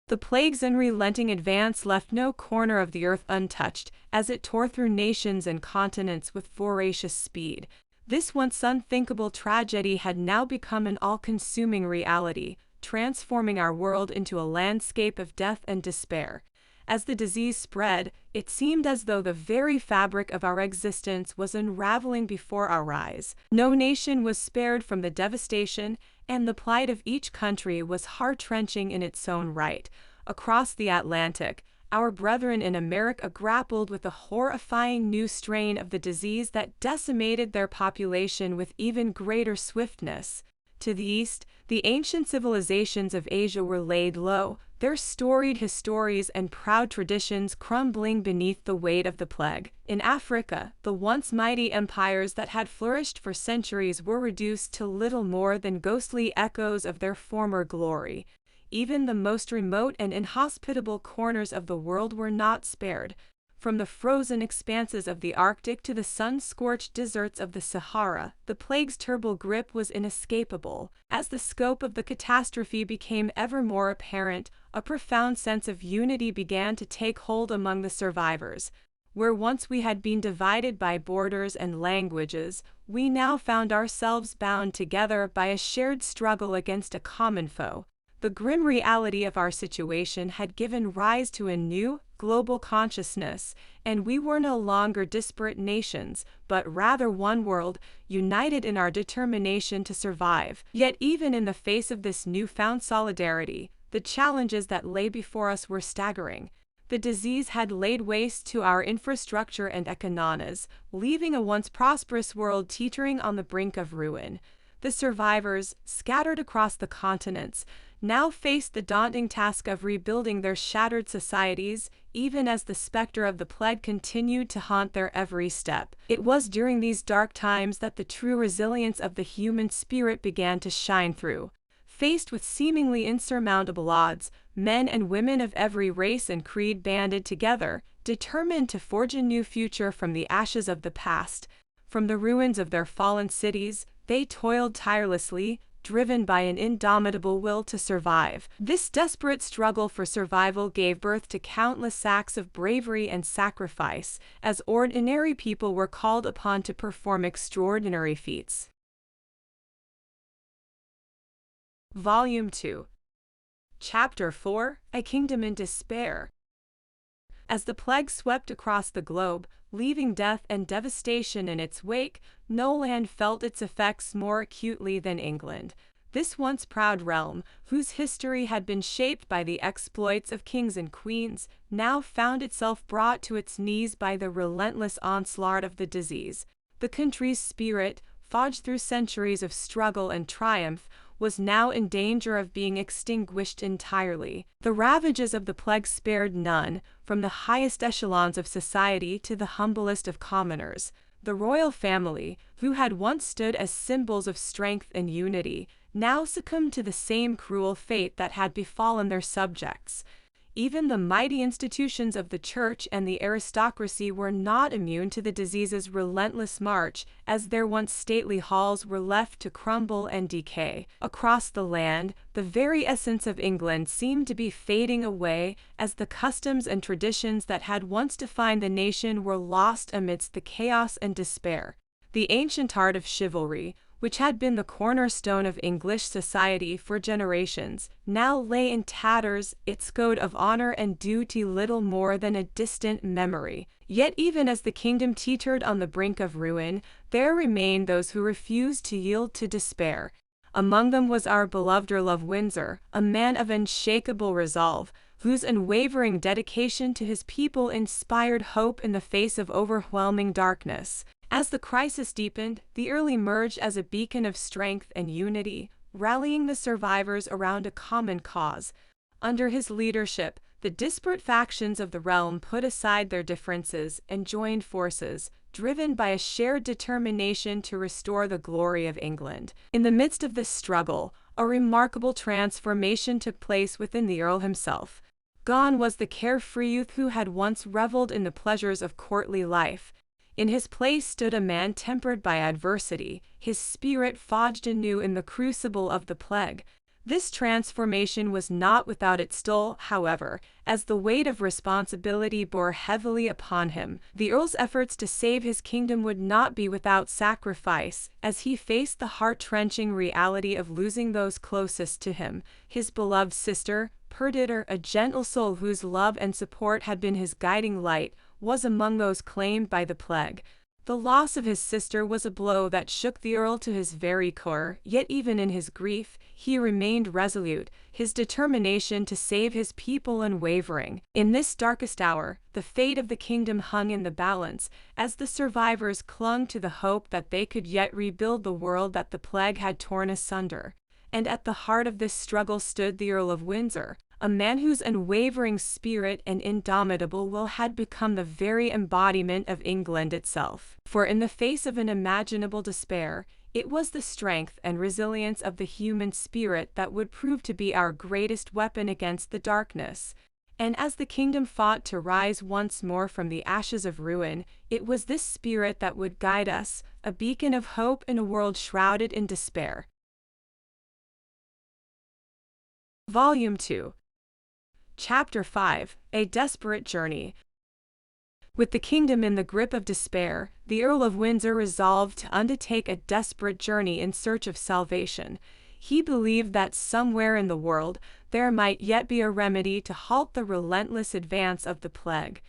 The plague's unrelenting advance left no corner of the earth untouched, as it tore through nations and continents with voracious speed. This once unthinkable tragedy had now become an all-consuming reality, transforming our world into a landscape of death and despair. As the disease spread, it seemed as though the very fabric of our existence was unraveling before our eyes. No nation was spared from the devastation, and the plight of each country was heart-wrenching in its own right. Across the Atlantic, our brethren in America grappled with the horrifying new strain of the disease that decimated their population with even greater swiftness. To the east, the ancient civilizations of Asia were laid low, their storied histories and proud traditions crumbling beneath the weight of the plague. In Africa, the once mighty empires that had flourished for centuries were reduced to little more than ghostly echoes of their former glory. Even the most remote and inhospitable corners of the world were not spared. From the frozen expanses of the Arctic to the sun-scorched deserts of the Sahara, the plague's terrible grip was inescapable. As the scope of the catastrophe became ever more apparent, a profound sense of unity began to take hold among the survivors. Where once we had been divided by borders and languages, we now found ourselves bound together by a shared struggle against a common foe. The grim reality of our situation had given rise to a new, global consciousness, and we were no longer disparate nations, but rather one world, united in our determination to survive. Yet even in the face of this newfound solidarity, the challenges that lay before us were staggering. The disease had laid waste to our infrastructure and economies, leaving a once prosperous world teetering on the brink of ruin. The survivors, scattered across the continents, now faced the daunting task of rebuilding their shattered societies, even as the specter of the plague continued to haunt their every step. It was during these dark times that the true resilience of the human spirit began to shine through. Faced with seemingly insurmountable odds, men and women of every race and creed banded together, determined to forge a new future from the ashes of the past. From the ruins of their fallen cities, they toiled tirelessly, driven by an indomitable will to survive. This desperate struggle for survival gave birth to countless acts of bravery and sacrifice, as ordinary people were called upon to perform extraordinary feats. Volume 2. Chapter 4, A Kingdom in Despair. As the plague swept across the globe, leaving death and devastation in its wake, no land felt its effects more acutely than England. This once proud realm, whose history had been shaped by the exploits of kings and queens, now found itself brought to its knees by the relentless onslaught of the disease. The country's spirit, forged through centuries of struggle and triumph, was now in danger of being extinguished entirely. The ravages of the plague spared none, from the highest echelons of society to the humblest of commoners. The royal family, who had once stood as symbols of strength and unity, now succumbed to the same cruel fate that had befallen their subjects. Even the mighty institutions of the church and the aristocracy were not immune to the disease's relentless march, as their once stately halls were left to crumble and decay. Across the land, the very essence of England seemed to be fading away, as the customs and traditions that had once defined the nation were lost amidst the chaos and despair. The ancient art of chivalry, which had been the cornerstone of English society for generations, now lay in tatters, its code of honor and duty little more than a distant memory. Yet even as the kingdom teetered on the brink of ruin, there remained those who refused to yield to despair. Among them was our beloved Earl of Windsor, a man of unshakable resolve, whose unwavering dedication to his people inspired hope in the face of overwhelming darkness. As the crisis deepened, the Earl emerged as a beacon of strength and unity, rallying the survivors around a common cause. Under his leadership, the disparate factions of the realm put aside their differences and joined forces, driven by a shared determination to restore the glory of England. In the midst of this struggle, a remarkable transformation took place within the Earl himself. Gone was the carefree youth who had once reveled in the pleasures of courtly life. In his place stood a man tempered by adversity, his spirit forged anew in the crucible of the plague. This transformation was not without its toll, however, as the weight of responsibility bore heavily upon him. The Earl's efforts to save his kingdom would not be without sacrifice, as he faced the heart-wrenching reality of losing those closest to him. His beloved sister, Perdita, a gentle soul whose love and support had been his guiding light, was among those claimed by the plague. The loss of his sister was a blow that shook the Earl to his very core, yet even in his grief, he remained resolute, his determination to save his people unwavering. In this darkest hour, the fate of the kingdom hung in the balance, as the survivors clung to the hope that they could yet rebuild the world that the plague had torn asunder. And at the heart of this struggle stood the Earl of Windsor, a man whose unwavering spirit and indomitable will had become the very embodiment of England itself. For in the face of unimaginable despair, it was the strength and resilience of the human spirit that would prove to be our greatest weapon against the darkness. And as the kingdom fought to rise once more from the ashes of ruin, it was this spirit that would guide us, a beacon of hope in a world shrouded in despair. Volume 2. Chapter 5, A Desperate Journey. With the kingdom in the grip of despair, the Earl of Windsor resolved to undertake a desperate journey in search of salvation. He believed that somewhere in the world there might yet be a remedy to halt the relentless advance of the plague.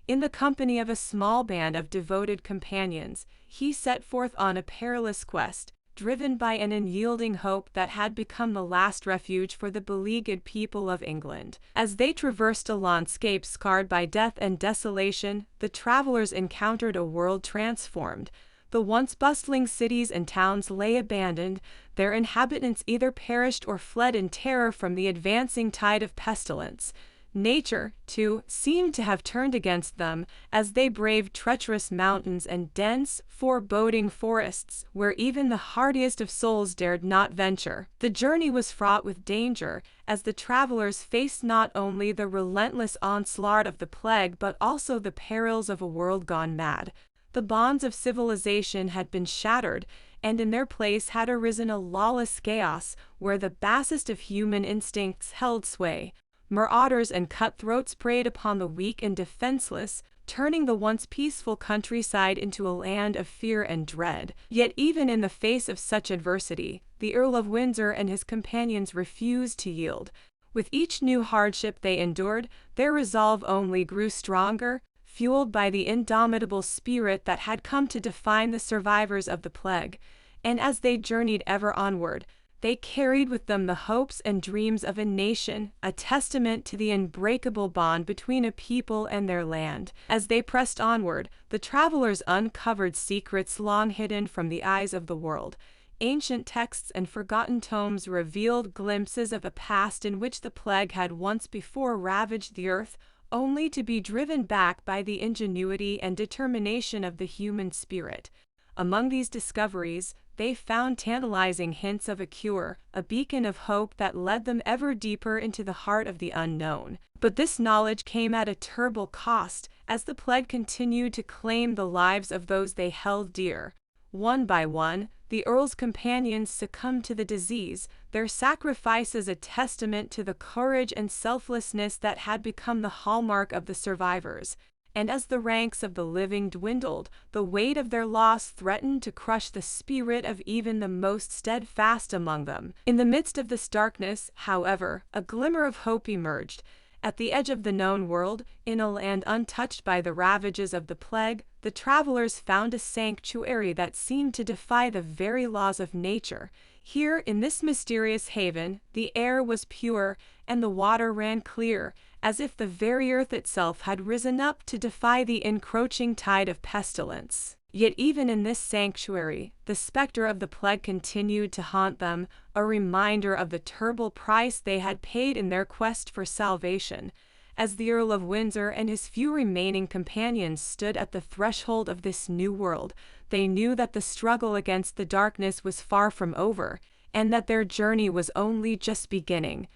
In the company of a small band of devoted companions, he set forth on a perilous quest, driven by an unyielding hope that had become the last refuge for the beleaguered people of England. As they traversed a landscape scarred by death and desolation, the travelers encountered a world transformed. The once bustling cities and towns lay abandoned, their inhabitants either perished or fled in terror from the advancing tide of pestilence. Nature, too, seemed to have turned against them, as they braved treacherous mountains and dense, foreboding forests, where even the hardiest of souls dared not venture. The journey was fraught with danger, as the travelers faced not only the relentless onslaught of the plague but also the perils of a world gone mad. The bonds of civilization had been shattered, and in their place had arisen a lawless chaos where the basest of human instincts held sway. Marauders and cutthroats preyed upon the weak and defenseless, turning the once peaceful countryside into a land of fear and dread. Yet even in the face of such adversity, the Earl of Windsor and his companions refused to yield. With each new hardship they endured, their resolve only grew stronger, fueled by the indomitable spirit that had come to define the survivors of the plague. And as they journeyed ever onward, they carried with them the hopes and dreams of a nation, a testament to the unbreakable bond between a people and their land. As they pressed onward, the travelers uncovered secrets long hidden from the eyes of the world. Ancient texts and forgotten tomes revealed glimpses of a past in which the plague had once before ravaged the earth, only to be driven back by the ingenuity and determination of the human spirit. Among these discoveries, they found tantalizing hints of a cure, a beacon of hope that led them ever deeper into the heart of the unknown. But this knowledge came at a terrible cost, as the plague continued to claim the lives of those they held dear. One by one, the Earl's companions succumbed to the disease, their sacrifices a testament to the courage and selflessness that had become the hallmark of the survivors. And as the ranks of the living dwindled, the weight of their loss threatened to crush the spirit of even the most steadfast among them. In the midst of this darkness, however, a glimmer of hope emerged. At the edge of the known world, in a land untouched by the ravages of the plague, the travelers found a sanctuary that seemed to defy the very laws of nature. Here, in this mysterious haven, the air was pure, and the water ran clear, as if the very earth itself had risen up to defy the encroaching tide of pestilence. Yet even in this sanctuary, the specter of the plague continued to haunt them, a reminder of the terrible price they had paid in their quest for salvation. As the Earl of Windsor and his few remaining companions stood at the threshold of this new world, they knew that the struggle against the darkness was far from over, and that their journey was only just beginning.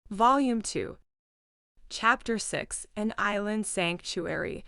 Volume 2. Chapter 6. An Island Sanctuary.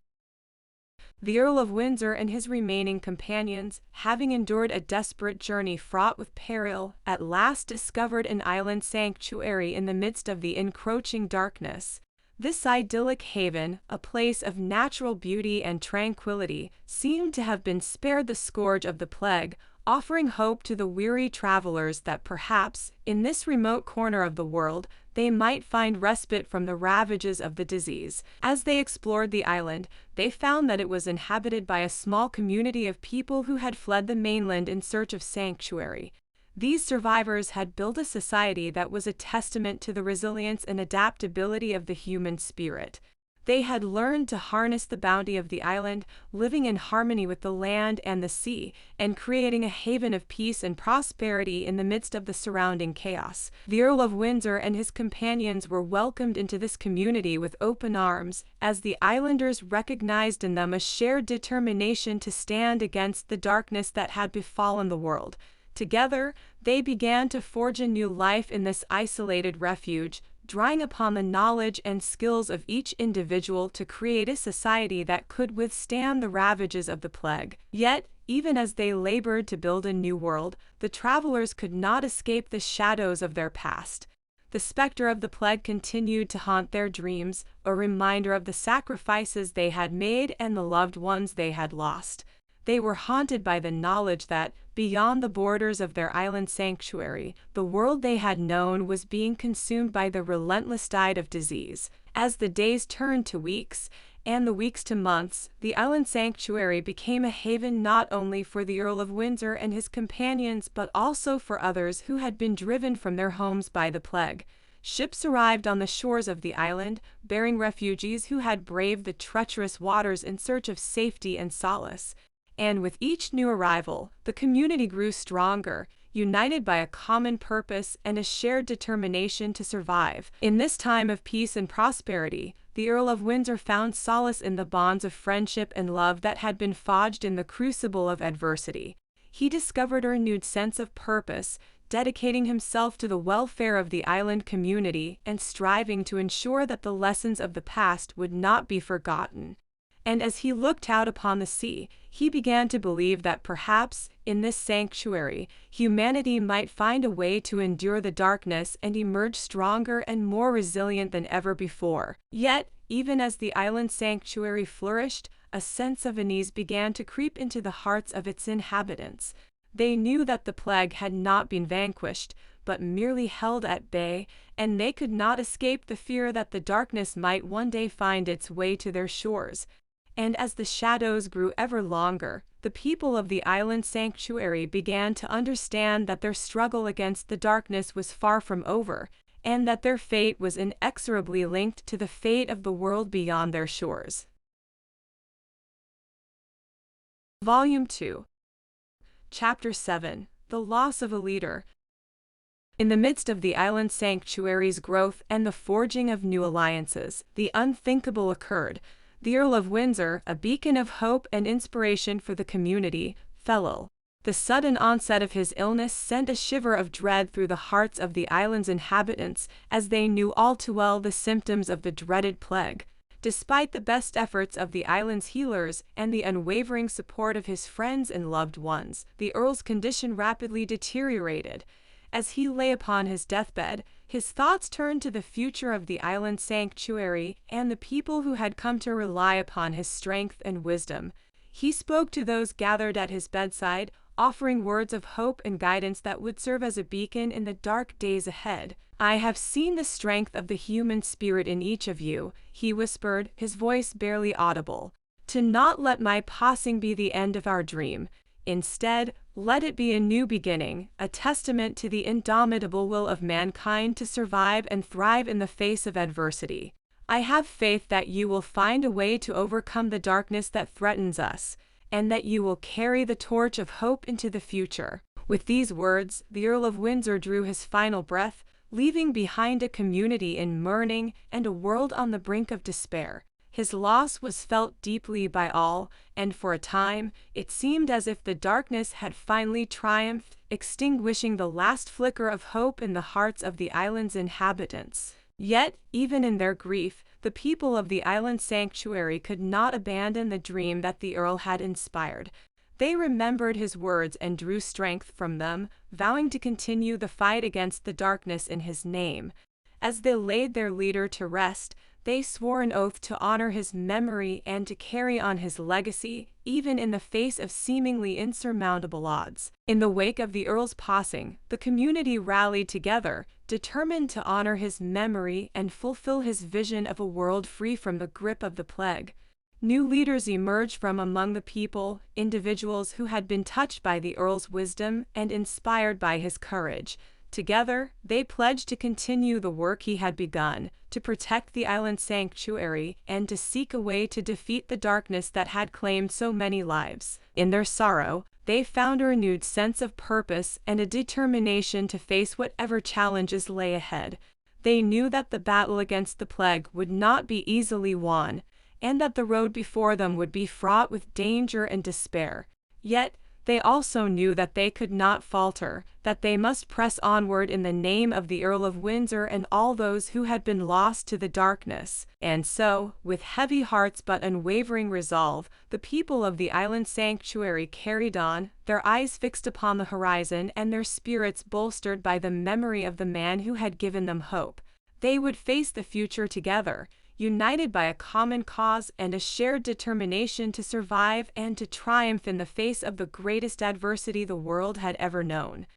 The Earl of Windsor and his remaining companions, having endured a desperate journey fraught with peril, at last discovered an island sanctuary in the midst of the encroaching darkness. This idyllic haven, a place of natural beauty and tranquility, seemed to have been spared the scourge of the plague, offering hope to the weary travelers that perhaps, in this remote corner of the world, they might find respite from the ravages of the disease. As they explored the island, they found that it was inhabited by a small community of people who had fled the mainland in search of sanctuary. These survivors had built a society that was a testament to the resilience and adaptability of the human spirit. They had learned to harness the bounty of the island, living in harmony with the land and the sea, and creating a haven of peace and prosperity in the midst of the surrounding chaos. The Earl of Windsor and his companions were welcomed into this community with open arms, as the islanders recognized in them a shared determination to stand against the darkness that had befallen the world. Together, they began to forge a new life in this isolated refuge, drawing upon the knowledge and skills of each individual to create a society that could withstand the ravages of the plague. Yet, even as they labored to build a new world, the travelers could not escape the shadows of their past. The specter of the plague continued to haunt their dreams, a reminder of the sacrifices they had made and the loved ones they had lost. They were haunted by the knowledge that, beyond the borders of their island sanctuary, the world they had known was being consumed by the relentless tide of disease. As the days turned to weeks, and the weeks to months, the island sanctuary became a haven not only for the Earl of Windsor and his companions but also for others who had been driven from their homes by the plague. Ships arrived on the shores of the island, bearing refugees who had braved the treacherous waters in search of safety and solace. And with each new arrival, the community grew stronger, united by a common purpose and a shared determination to survive. In this time of peace and prosperity, the Earl of Windsor found solace in the bonds of friendship and love that had been forged in the crucible of adversity. He discovered a renewed sense of purpose, dedicating himself to the welfare of the island community and striving to ensure that the lessons of the past would not be forgotten. and as he looked out upon the sea, he began to believe that perhaps, in this sanctuary, humanity might find a way to endure the darkness and emerge stronger and more resilient than ever before. Yet, even as the island sanctuary flourished, a sense of unease began to creep into the hearts of its inhabitants. They knew that the plague had not been vanquished, but merely held at bay, and they could not escape the fear that the darkness might one day find its way to their shores. And as the shadows grew ever longer, the people of the island sanctuary began to understand that their struggle against the darkness was far from over, and that their fate was inexorably linked to the fate of the world beyond their shores. Volume 2. Chapter 7. The Loss of a Leader. In the midst of the island sanctuary's growth and the forging of new alliances, the unthinkable occurred. The Earl of Windsor, a beacon of hope and inspiration for the community, fell ill. The sudden onset of his illness sent a shiver of dread through the hearts of the island's inhabitants, as they knew all too well the symptoms of the dreaded plague. Despite the best efforts of the island's healers and the unwavering support of his friends and loved ones, the Earl's condition rapidly deteriorated. As he lay upon his deathbed, his thoughts turned to the future of the island sanctuary and the people who had come to rely upon his strength and wisdom. He spoke to those gathered at his bedside, offering words of hope and guidance that would serve as a beacon in the dark days ahead. "I have seen the strength of the human spirit in each of you," he whispered, his voice barely audible. "To not let my passing be the end of our dream. Instead, let it be a new beginning, a testament to the indomitable will of mankind to survive and thrive in the face of adversity. I have faith that you will find a way to overcome the darkness that threatens us, and that you will carry the torch of hope into the future." With these words, the Earl of Windsor drew his final breath, leaving behind a community in mourning and a world on the brink of despair. His loss was felt deeply by all, and for a time, it seemed as if the darkness had finally triumphed, extinguishing the last flicker of hope in the hearts of the island's inhabitants. Yet, even in their grief, the people of the island sanctuary could not abandon the dream that the Earl had inspired. They remembered his words and drew strength from them, vowing to continue the fight against the darkness in his name. As they laid their leader to rest, they swore an oath to honor his memory and to carry on his legacy, even in the face of seemingly insurmountable odds. In the wake of the Earl's passing, the community rallied together, determined to honor his memory and fulfill his vision of a world free from the grip of the plague. New leaders emerged from among the people, individuals who had been touched by the Earl's wisdom and inspired by his courage. Together, they pledged to continue the work he had begun, to protect the island sanctuary, and to seek a way to defeat the darkness that had claimed so many lives. In their sorrow, they found a renewed sense of purpose and a determination to face whatever challenges lay ahead. They knew that the battle against the plague would not be easily won, and that the road before them would be fraught with danger and despair. Yet, they also knew that they could not falter, that they must press onward in the name of the Earl of Windsor and all those who had been lost to the darkness. And so, with heavy hearts but unwavering resolve, the people of the island sanctuary carried on, their eyes fixed upon the horizon and their spirits bolstered by the memory of the man who had given them hope. They would face the future together, united by a common cause and a shared determination to survive and to triumph in the face of the greatest adversity the world had ever known.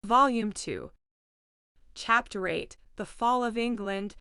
Volume 2. Chapter 8. The Fall of England.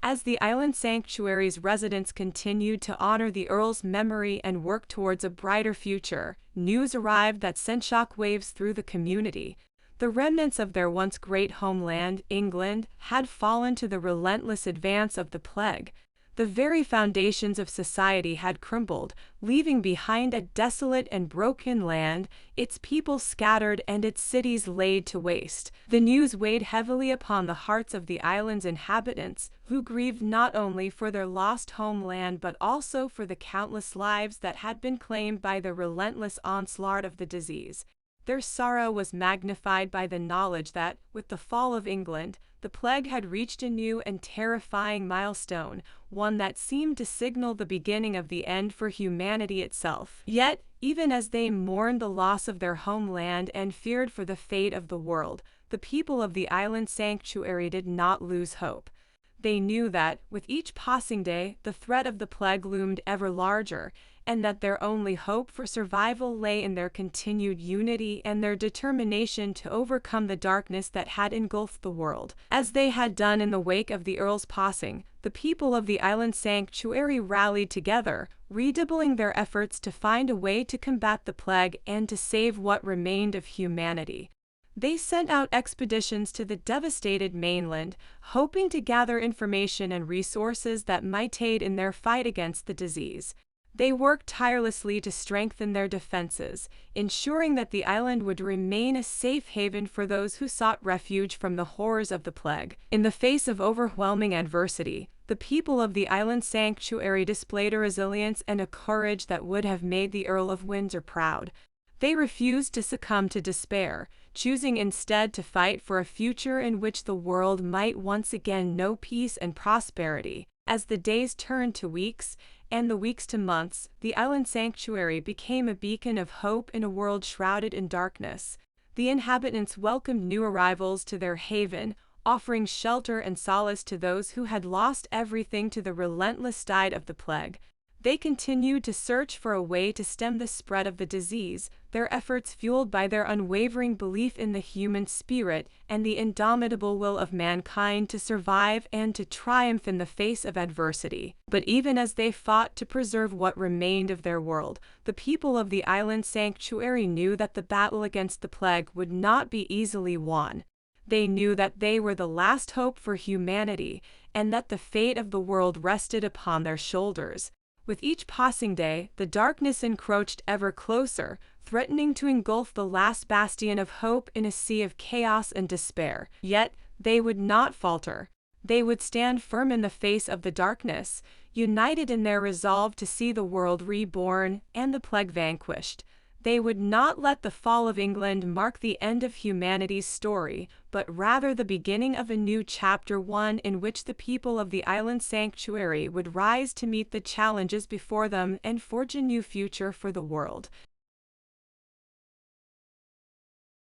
As the island sanctuary's residents continued to honor the Earl's memory and work towards a brighter future, news arrived that sent shockwaves through the community. The remnants of their once great homeland, England, had fallen to the relentless advance of the plague. The very foundations of society had crumbled, leaving behind a desolate and broken land, its people scattered and its cities laid to waste. The news weighed heavily upon the hearts of the island's inhabitants, who grieved not only for their lost homeland but also for the countless lives that had been claimed by the relentless onslaught of the disease. Their sorrow was magnified by the knowledge that, with the fall of England, the plague had reached a new and terrifying milestone, one that seemed to signal the beginning of the end for humanity itself. Yet, even as they mourned the loss of their homeland and feared for the fate of the world, the people of the island sanctuary did not lose hope. They knew that, with each passing day, the threat of the plague loomed ever larger, and that their only hope for survival lay in their continued unity and their determination to overcome the darkness that had engulfed the world. As they had done in the wake of the Earl's passing, the people of the island sanctuary rallied together, redoubling their efforts to find a way to combat the plague and to save what remained of humanity. They sent out expeditions to the devastated mainland, hoping to gather information and resources that might aid in their fight against the disease. They worked tirelessly to strengthen their defenses, ensuring that the island would remain a safe haven for those who sought refuge from the horrors of the plague. In the face of overwhelming adversity, the people of the island sanctuary displayed a resilience and a courage that would have made the Earl of Windsor proud. They refused to succumb to despair, choosing instead to fight for a future in which the world might once again know peace and prosperity. As the days turned to weeks, and the weeks to months, the island sanctuary became a beacon of hope in a world shrouded in darkness. The inhabitants welcomed new arrivals to their haven, offering shelter and solace to those who had lost everything to the relentless tide of the plague. They continued to search for a way to stem the spread of the disease, their efforts fueled by their unwavering belief in the human spirit and the indomitable will of mankind to survive and to triumph in the face of adversity. But even as they fought to preserve what remained of their world, the people of the island sanctuary knew that the battle against the plague would not be easily won. They knew that they were the last hope for humanity, and that the fate of the world rested upon their shoulders. With each passing day, the darkness encroached ever closer, threatening to engulf the last bastion of hope in a sea of chaos and despair. Yet, they would not falter. They would stand firm in the face of the darkness, united in their resolve to see the world reborn and the plague vanquished. They would not let the fall of England mark the end of humanity's story, but rather the beginning of a new chapter, one in which the people of the island sanctuary would rise to meet the challenges before them and forge a new future for the world.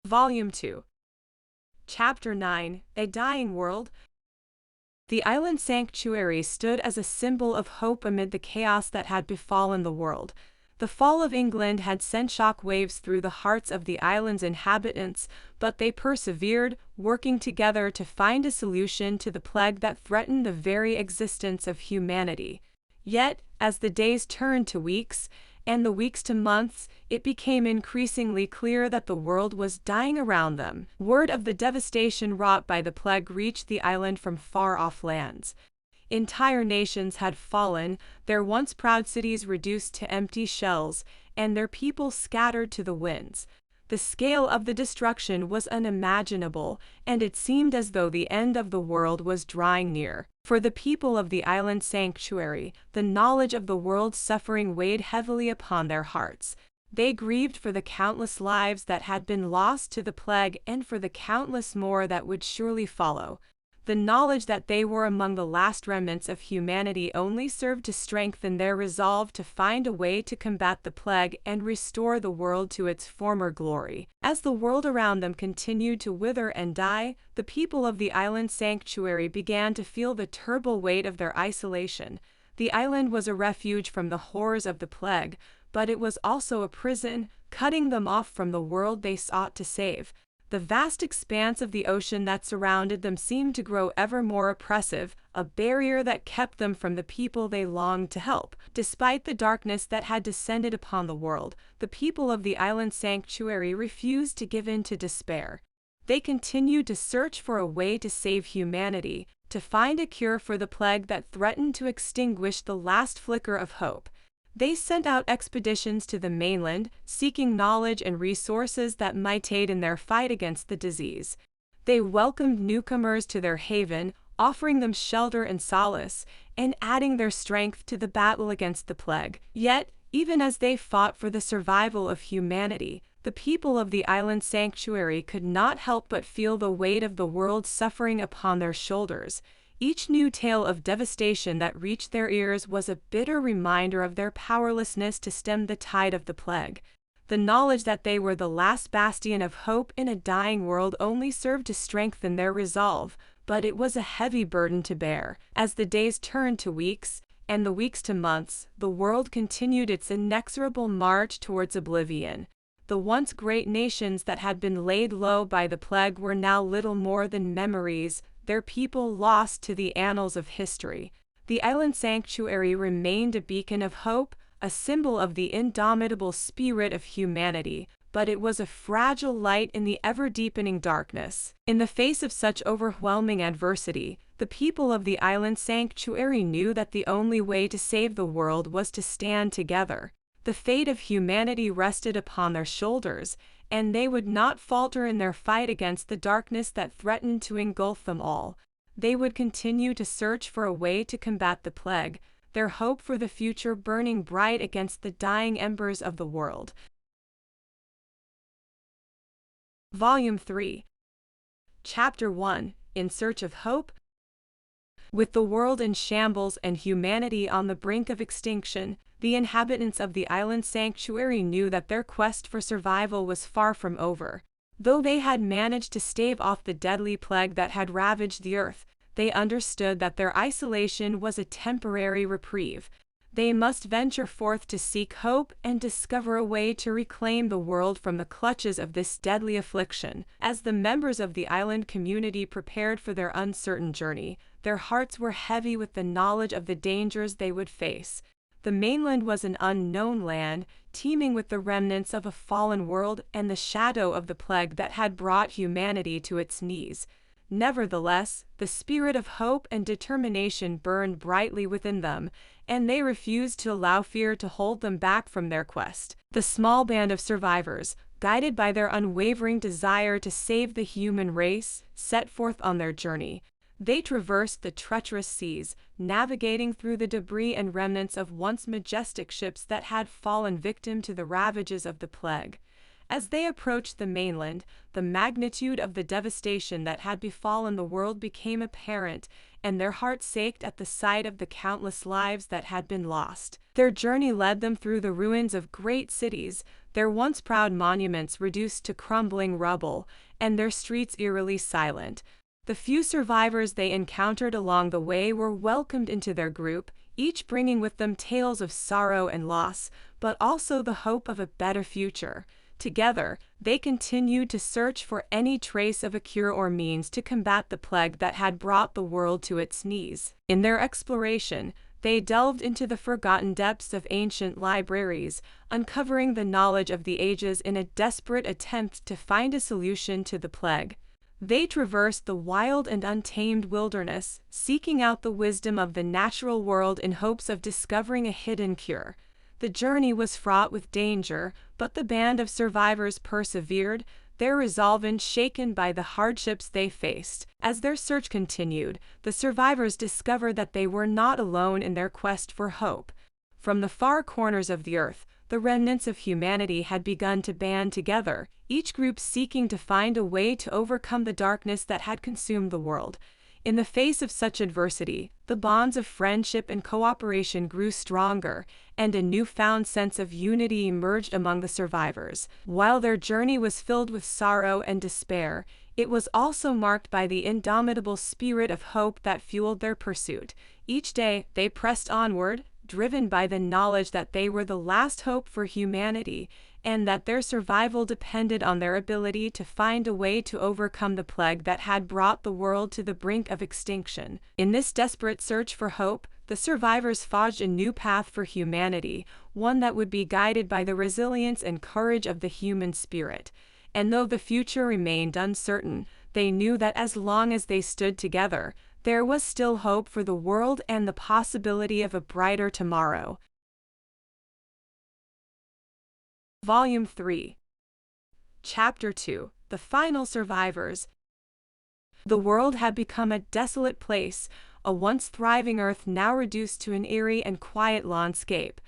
Volume 2. Chapter 9, A Dying World. The island sanctuary stood as a symbol of hope amid the chaos that had befallen the world. The fall of England had sent shock waves through the hearts of the island's inhabitants, but they persevered, working together to find a solution to the plague that threatened the very existence of humanity. Yet, as the days turned to weeks, and the weeks to months, it became increasingly clear that the world was dying around them. Word of the devastation wrought by the plague reached the island from far-off lands. Entire nations had fallen, their once proud cities reduced to empty shells, and their people scattered to the winds. The scale of the destruction was unimaginable, and it seemed as though the end of the world was drawing near. For the people of the island sanctuary, the knowledge of the world's suffering weighed heavily upon their hearts. They grieved for the countless lives that had been lost to the plague and for the countless more that would surely follow. The knowledge that they were among the last remnants of humanity only served to strengthen their resolve to find a way to combat the plague and restore the world to its former glory. As the world around them continued to wither and die, the people of the island sanctuary began to feel the terrible weight of their isolation. The island was a refuge from the horrors of the plague, but it was also a prison, cutting them off from the world they sought to save. The vast expanse of the ocean that surrounded them seemed to grow ever more oppressive, a barrier that kept them from the people they longed to help. Despite the darkness that had descended upon the world, the people of the island sanctuary refused to give in to despair. They continued to search for a way to save humanity, to find a cure for the plague that threatened to extinguish the last flicker of hope. They sent out expeditions to the mainland, seeking knowledge and resources that might aid in their fight against the disease. They welcomed newcomers to their haven, offering them shelter and solace, and adding their strength to the battle against the plague. Yet, even as they fought for the survival of humanity, The people of the island sanctuary could not help but feel the weight of the world's suffering upon their shoulders. Each new tale of devastation that reached their ears was a bitter reminder of their powerlessness to stem the tide of the plague. The knowledge that they were the last bastion of hope in a dying world only served to strengthen their resolve, but it was a heavy burden to bear. As the days turned to weeks, and the weeks to months, the world continued its inexorable march towards oblivion. The once great nations that had been laid low by the plague were now little more than memories, their people lost to the annals of history. The island sanctuary remained a beacon of hope, a symbol of the indomitable spirit of humanity, but it was a fragile light in the ever-deepening darkness. In the face of such overwhelming adversity, the people of the island sanctuary knew that the only way to save the world was to stand together. The fate of humanity rested upon their shoulders, and they would not falter in their fight against the darkness that threatened to engulf them all. They would continue to search for a way to combat the plague, their hope for the future burning bright against the dying embers of the world. Volume 3. Chapter 1. In Search of Hope. With the world in shambles and humanity on the brink of extinction, the inhabitants of the island sanctuary knew that their quest for survival was far from over. Though they had managed to stave off the deadly plague that had ravaged the earth, they understood that their isolation was a temporary reprieve. They must venture forth to seek hope and discover a way to reclaim the world from the clutches of this deadly affliction. As the members of the island community prepared for their uncertain journey, their hearts were heavy with the knowledge of the dangers they would face. The mainland was an unknown land, teeming with the remnants of a fallen world and the shadow of the plague that had brought humanity to its knees. Nevertheless, the spirit of hope and determination burned brightly within them, and they refused to allow fear to hold them back from their quest. The small band of survivors, guided by their unwavering desire to save the human race, set forth on their journey. They traversed the treacherous seas, navigating through the debris and remnants of once majestic ships that had fallen victim to the ravages of the plague. As they approached the mainland, the magnitude of the devastation that had befallen the world became apparent, and their hearts ached at the sight of the countless lives that had been lost. Their journey led them through the ruins of great cities, their once proud monuments reduced to crumbling rubble, and their streets eerily silent. The few survivors they encountered along the way were welcomed into their group, each bringing with them tales of sorrow and loss, but also the hope of a better future. Together, they continued to search for any trace of a cure or means to combat the plague that had brought the world to its knees. In their exploration, they delved into the forgotten depths of ancient libraries, uncovering the knowledge of the ages in a desperate attempt to find a solution to the plague. They traversed the wild and untamed wilderness, seeking out the wisdom of the natural world in hopes of discovering a hidden cure. The journey was fraught with danger, but the band of survivors persevered, their resolve unshaken by the hardships they faced. As their search continued, the survivors discovered that they were not alone in their quest for hope. From the far corners of the earth, the remnants of humanity had begun to band together, each group seeking to find a way to overcome the darkness that had consumed the world. In the face of such adversity, the bonds of friendship and cooperation grew stronger, and a newfound sense of unity emerged among the survivors. While their journey was filled with sorrow and despair, it was also marked by the indomitable spirit of hope that fueled their pursuit. Each day, they pressed onward, driven by the knowledge that they were the last hope for humanity, and that their survival depended on their ability to find a way to overcome the plague that had brought the world to the brink of extinction. In this desperate search for hope, the survivors forged a new path for humanity, one that would be guided by the resilience and courage of the human spirit. And though the future remained uncertain, they knew that as long as they stood together, there was still hope for the world and the possibility of a brighter tomorrow. Volume 3. Chapter 2. The Final Survivors. The world had become a desolate place, a once thriving earth now reduced to an eerie and quiet landscape.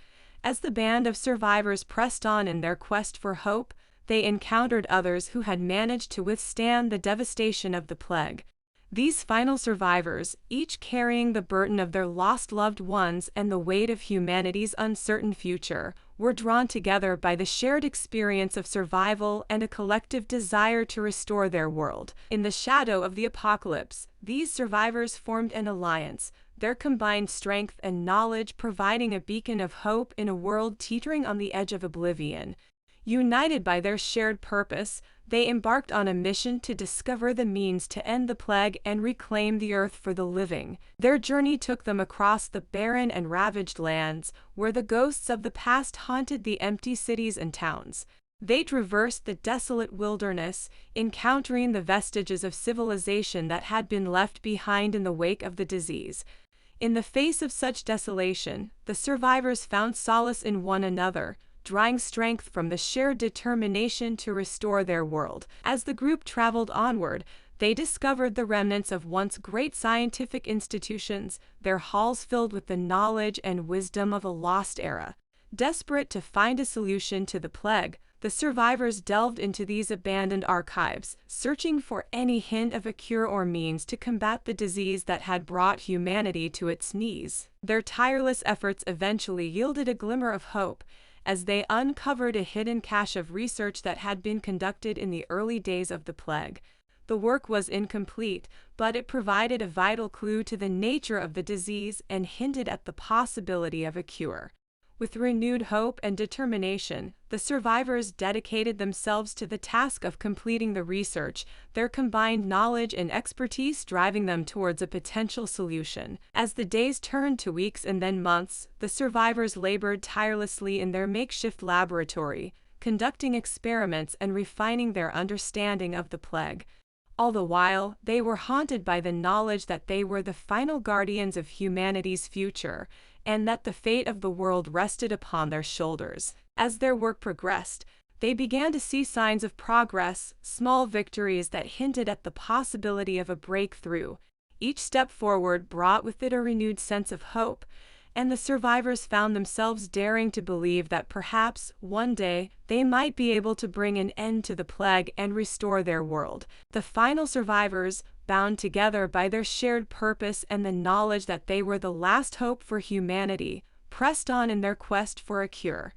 As the band of survivors pressed on in their quest for hope, they encountered others who had managed to withstand the devastation of the plague. These final survivors, each carrying the burden of their lost loved ones and the weight of humanity's uncertain future, were drawn together by the shared experience of survival and a collective desire to restore their world. In the shadow of the apocalypse, these survivors formed an alliance, their combined strength and knowledge providing a beacon of hope in a world teetering on the edge of oblivion. United by their shared purpose, they embarked on a mission to discover the means to end the plague and reclaim the earth for the living. Their journey took them across the barren and ravaged lands, where the ghosts of the past haunted the empty cities and towns. They traversed the desolate wilderness, encountering the vestiges of civilization that had been left behind in the wake of the disease. In the face of such desolation, the survivors found solace in one another, drawing strength from the shared determination to restore their world. As the group traveled onward, they discovered the remnants of once great scientific institutions, their halls filled with the knowledge and wisdom of a lost era. Desperate to find a solution to the plague, the survivors delved into these abandoned archives, searching for any hint of a cure or means to combat the disease that had brought humanity to its knees. Their tireless efforts eventually yielded a glimmer of hope, as they uncovered a hidden cache of research that had been conducted in the early days of the plague. The work was incomplete, but it provided a vital clue to the nature of the disease and hinted at the possibility of a cure. With renewed hope and determination, the survivors dedicated themselves to the task of completing the research, their combined knowledge and expertise driving them towards a potential solution. As the days turned to weeks and then months, the survivors labored tirelessly in their makeshift laboratory, conducting experiments and refining their understanding of the plague. All the while, they were haunted by the knowledge that they were the final guardians of humanity's future, and that the fate of the world rested upon their shoulders. As their work progressed, they began to see signs of progress, small victories that hinted at the possibility of a breakthrough. Each step forward brought with it a renewed sense of hope, and the survivors found themselves daring to believe that perhaps, one day, they might be able to bring an end to the plague and restore their world. The final survivors, bound together by their shared purpose and the knowledge that they were the last hope for humanity, pressed on in their quest for a cure.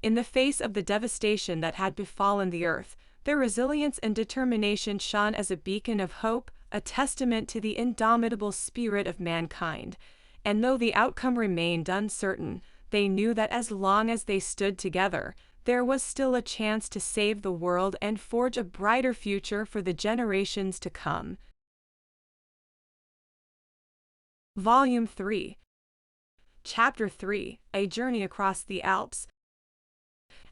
In the face of the devastation that had befallen the earth, their resilience and determination shone as a beacon of hope, a testament to the indomitable spirit of mankind. And though the outcome remained uncertain, they knew that as long as they stood together, there was still a chance to save the world and forge a brighter future for the generations to come. Volume 3. Chapter 3, A Journey Across the Alps.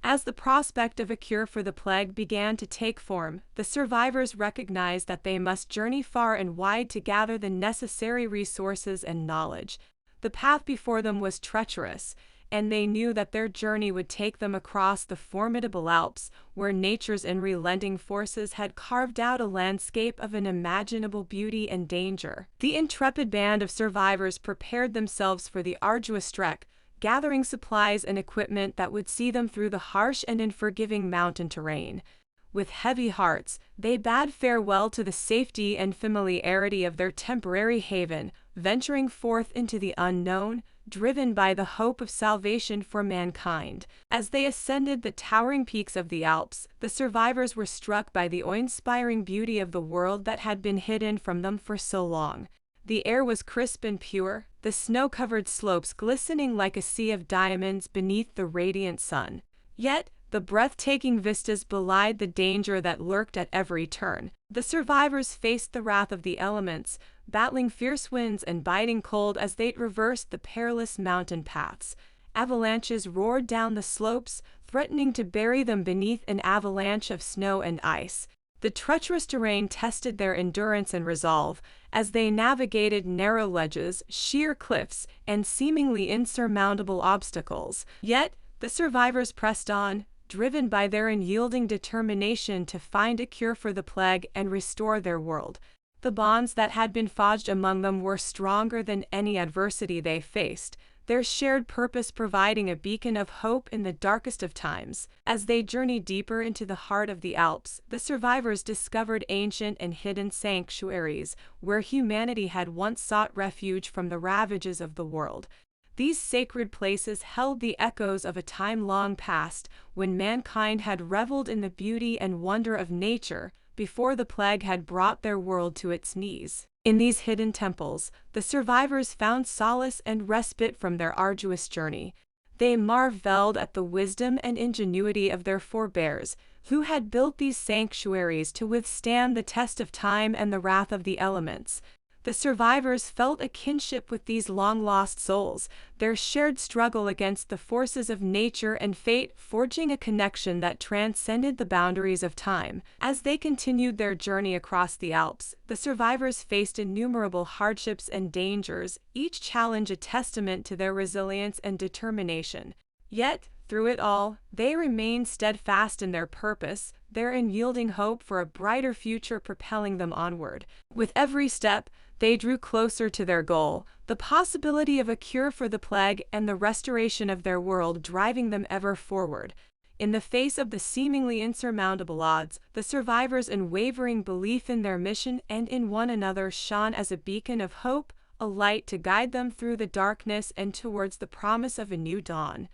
As the prospect of a cure for the plague began to take form, the survivors recognized that they must journey far and wide to gather the necessary resources and knowledge. The path before them was treacherous, and they knew that their journey would take them across the formidable Alps, where nature's unrelenting forces had carved out a landscape of unimaginable beauty and danger. The intrepid band of survivors prepared themselves for the arduous trek, gathering supplies and equipment that would see them through the harsh and unforgiving mountain terrain. With heavy hearts, they bade farewell to the safety and familiarity of their temporary haven, venturing forth into the unknown, driven by the hope of salvation for mankind. As they ascended the towering peaks of the Alps, the survivors were struck by the awe-inspiring beauty of the world that had been hidden from them for so long. The air was crisp and pure, the snow-covered slopes glistening like a sea of diamonds beneath the radiant sun. Yet, the breathtaking vistas belied the danger that lurked at every turn. The survivors faced the wrath of the elements, battling fierce winds and biting cold as they traversed the perilous mountain paths. Avalanches roared down the slopes, threatening to bury them beneath an avalanche of snow and ice. The treacherous terrain tested their endurance and resolve, as they navigated narrow ledges, sheer cliffs, and seemingly insurmountable obstacles. Yet, the survivors pressed on, driven by their unyielding determination to find a cure for the plague and restore their world. The bonds that had been forged among them were stronger than any adversity they faced. their shared purpose providing a beacon of hope in the darkest of times. As they journeyed deeper into the heart of the Alps, the survivors discovered ancient and hidden sanctuaries where humanity had once sought refuge from the ravages of the world. These sacred places held the echoes of a time long past when mankind had reveled in the beauty and wonder of nature before the plague had brought their world to its knees. In these hidden temples, the survivors found solace and respite from their arduous journey. They marveled at the wisdom and ingenuity of their forebears, who had built these sanctuaries to withstand the test of time and the wrath of the elements. The survivors felt a kinship with these long-lost souls, their shared struggle against the forces of nature and fate forging a connection that transcended the boundaries of time. As they continued their journey across the Alps, the survivors faced innumerable hardships and dangers, each challenge a testament to their resilience and determination. Yet, through it all, they remained steadfast in their purpose, their unyielding hope for a brighter future propelling them onward. With every step, they drew closer to their goal, the possibility of a cure for the plague and the restoration of their world driving them ever forward. In the face of the seemingly insurmountable odds, the survivors' unwavering belief in their mission and in one another shone as a beacon of hope, a light to guide them through the darkness and towards the promise of a new dawn.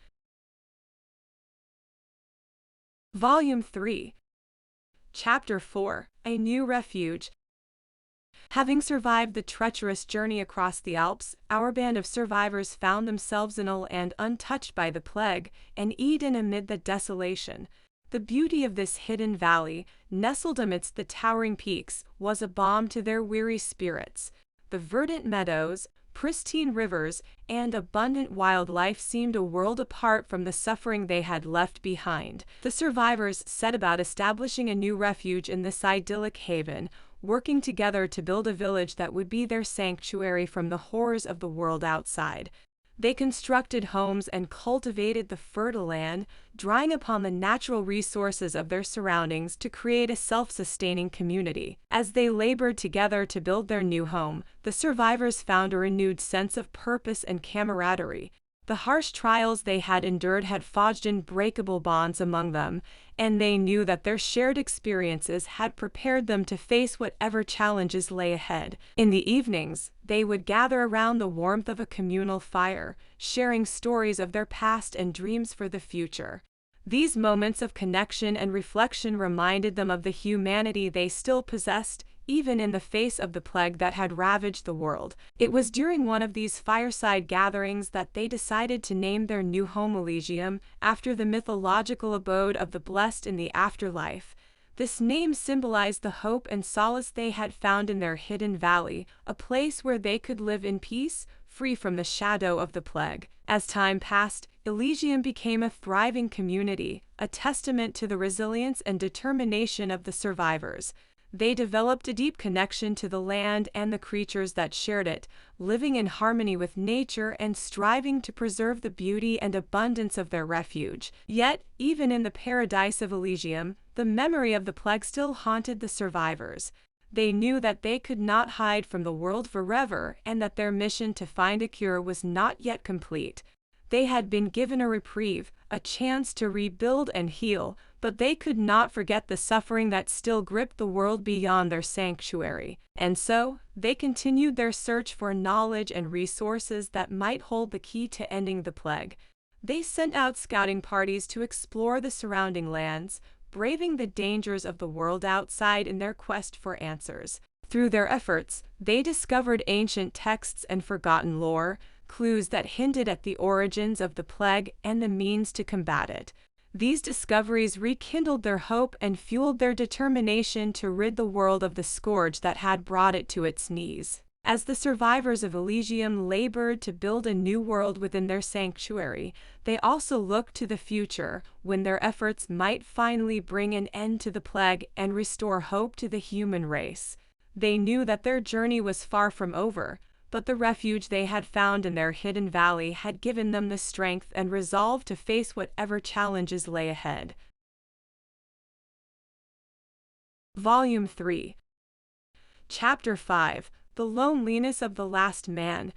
Volume 3. Chapter 4. A New Refuge. Having survived the treacherous journey across the Alps, our band of survivors found themselves ill and untouched by the plague, an Eden amid the desolation. The beauty of this hidden valley, nestled amidst the towering peaks, was a balm to their weary spirits. The verdant meadows, pristine rivers, and abundant wildlife seemed a world apart from the suffering they had left behind. The survivors set about establishing a new refuge in this idyllic haven, working together to build a village that would be their sanctuary from the horrors of the world outside. They constructed homes and cultivated the fertile land, drawing upon the natural resources of their surroundings to create a self-sustaining community. As they labored together to build their new home, the survivors found a renewed sense of purpose and camaraderie. The harsh trials they had endured had forged unbreakable bonds among them, and they knew that their shared experiences had prepared them to face whatever challenges lay ahead. In the evenings, they would gather around the warmth of a communal fire, sharing stories of their past and dreams for the future. These moments of connection and reflection reminded them of the humanity they still possessed, even in the face of the plague that had ravaged the world. It was during one of these fireside gatherings that they decided to name their new home Elysium, after the mythological abode of the blessed in the afterlife. This name symbolized the hope and solace they had found in their hidden valley, a place where they could live in peace, free from the shadow of the plague. As time passed, Elysium became a thriving community, a testament to the resilience and determination of the survivors. They developed a deep connection to the land and the creatures that shared it, living in harmony with nature and striving to preserve the beauty and abundance of their refuge. Yet, even in the paradise of Elysium, the memory of the plague still haunted the survivors. They knew that they could not hide from the world forever and that their mission to find a cure was not yet complete. They had been given a reprieve, a chance to rebuild and heal, but they could not forget the suffering that still gripped the world beyond their sanctuary. And so, they continued their search for knowledge and resources that might hold the key to ending the plague. They sent out scouting parties to explore the surrounding lands, braving the dangers of the world outside in their quest for answers. Through their efforts, they discovered ancient texts and forgotten lore, clues that hinted at the origins of the plague and the means to combat it. These discoveries rekindled their hope and fueled their determination to rid the world of the scourge that had brought it to its knees. As the survivors of Elysium labored to build a new world within their sanctuary, they also looked to the future, when their efforts might finally bring an end to the plague and restore hope to the human race. They knew that their journey was far from over, but the refuge they had found in their hidden valley had given them the strength and resolve to face whatever challenges lay ahead. Volume 3. Chapter 5. The Loneliness of the Last Man.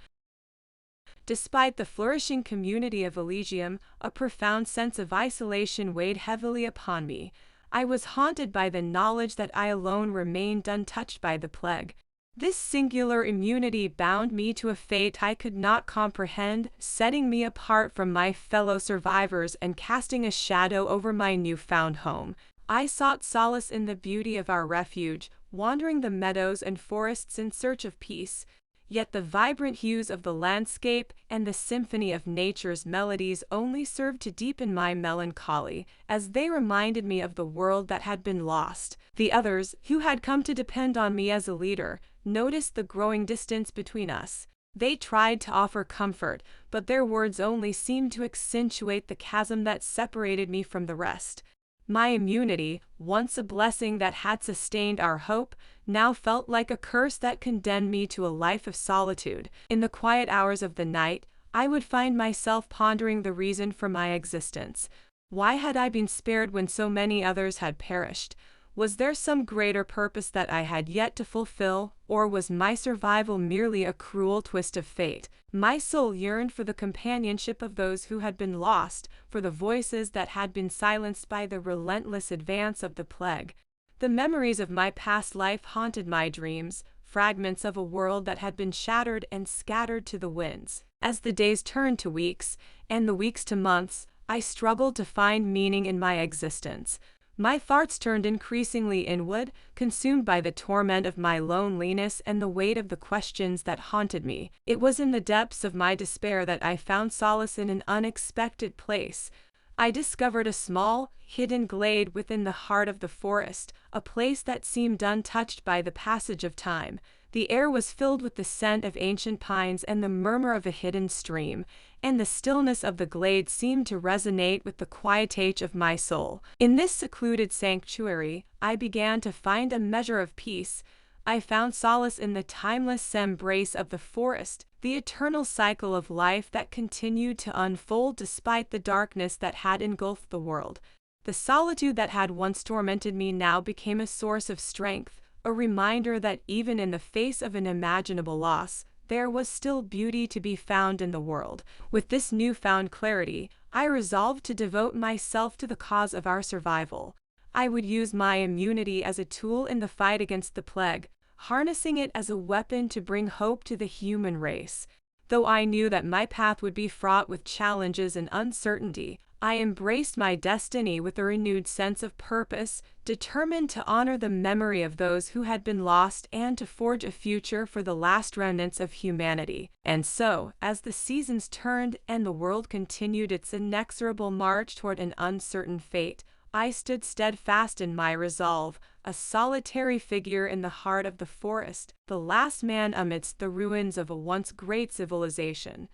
Despite the flourishing community of Elysium, a profound sense of isolation weighed heavily upon me. I was haunted by the knowledge that I alone remained untouched by the plague. This singular immunity bound me to a fate I could not comprehend, setting me apart from my fellow survivors and casting a shadow over my newfound home. I sought solace in the beauty of our refuge, wandering the meadows and forests in search of peace. Yet the vibrant hues of the landscape and the symphony of nature's melodies only served to deepen my melancholy, as they reminded me of the world that had been lost. The others, who had come to depend on me as a leader, noticed the growing distance between us. They tried to offer comfort, but their words only seemed to accentuate the chasm that separated me from the rest. My immunity, once a blessing that had sustained our hope, now felt like a curse that condemned me to a life of solitude. In the quiet hours of the night, I would find myself pondering the reason for my existence. Why had I been spared when so many others had perished? Was there some greater purpose that I had yet to fulfill, or was my survival merely a cruel twist of fate? My soul yearned for the companionship of those who had been lost, for the voices that had been silenced by the relentless advance of the plague. The memories of my past life haunted my dreams, fragments of a world that had been shattered and scattered to the winds. As the days turned to weeks, and the weeks to months, I struggled to find meaning in my existence. My thoughts turned increasingly inward, consumed by the torment of my loneliness and the weight of the questions that haunted me. It was in the depths of my despair that I found solace in an unexpected place. I discovered a small, hidden glade within the heart of the forest, a place that seemed untouched by the passage of time. The air was filled with the scent of ancient pines and the murmur of a hidden stream, and the stillness of the glade seemed to resonate with the quietage of my soul. In this secluded sanctuary, I began to find a measure of peace. I found solace in the timeless embrace of the forest, the eternal cycle of life that continued to unfold despite the darkness that had engulfed the world. The solitude that had once tormented me now became a source of strength, a reminder that even in the face of an imaginable loss, there was still beauty to be found in the world. With this newfound clarity, I resolved to devote myself to the cause of our survival. I would use my immunity as a tool in the fight against the plague, harnessing it as a weapon to bring hope to the human race. Though I knew that my path would be fraught with challenges and uncertainty, I embraced my destiny with a renewed sense of purpose, determined to honor the memory of those who had been lost and to forge a future for the last remnants of humanity. And so, as the seasons turned and the world continued its inexorable march toward an uncertain fate, I stood steadfast in my resolve, a solitary figure in the heart of the forest, the last man amidst the ruins of a once great civilization.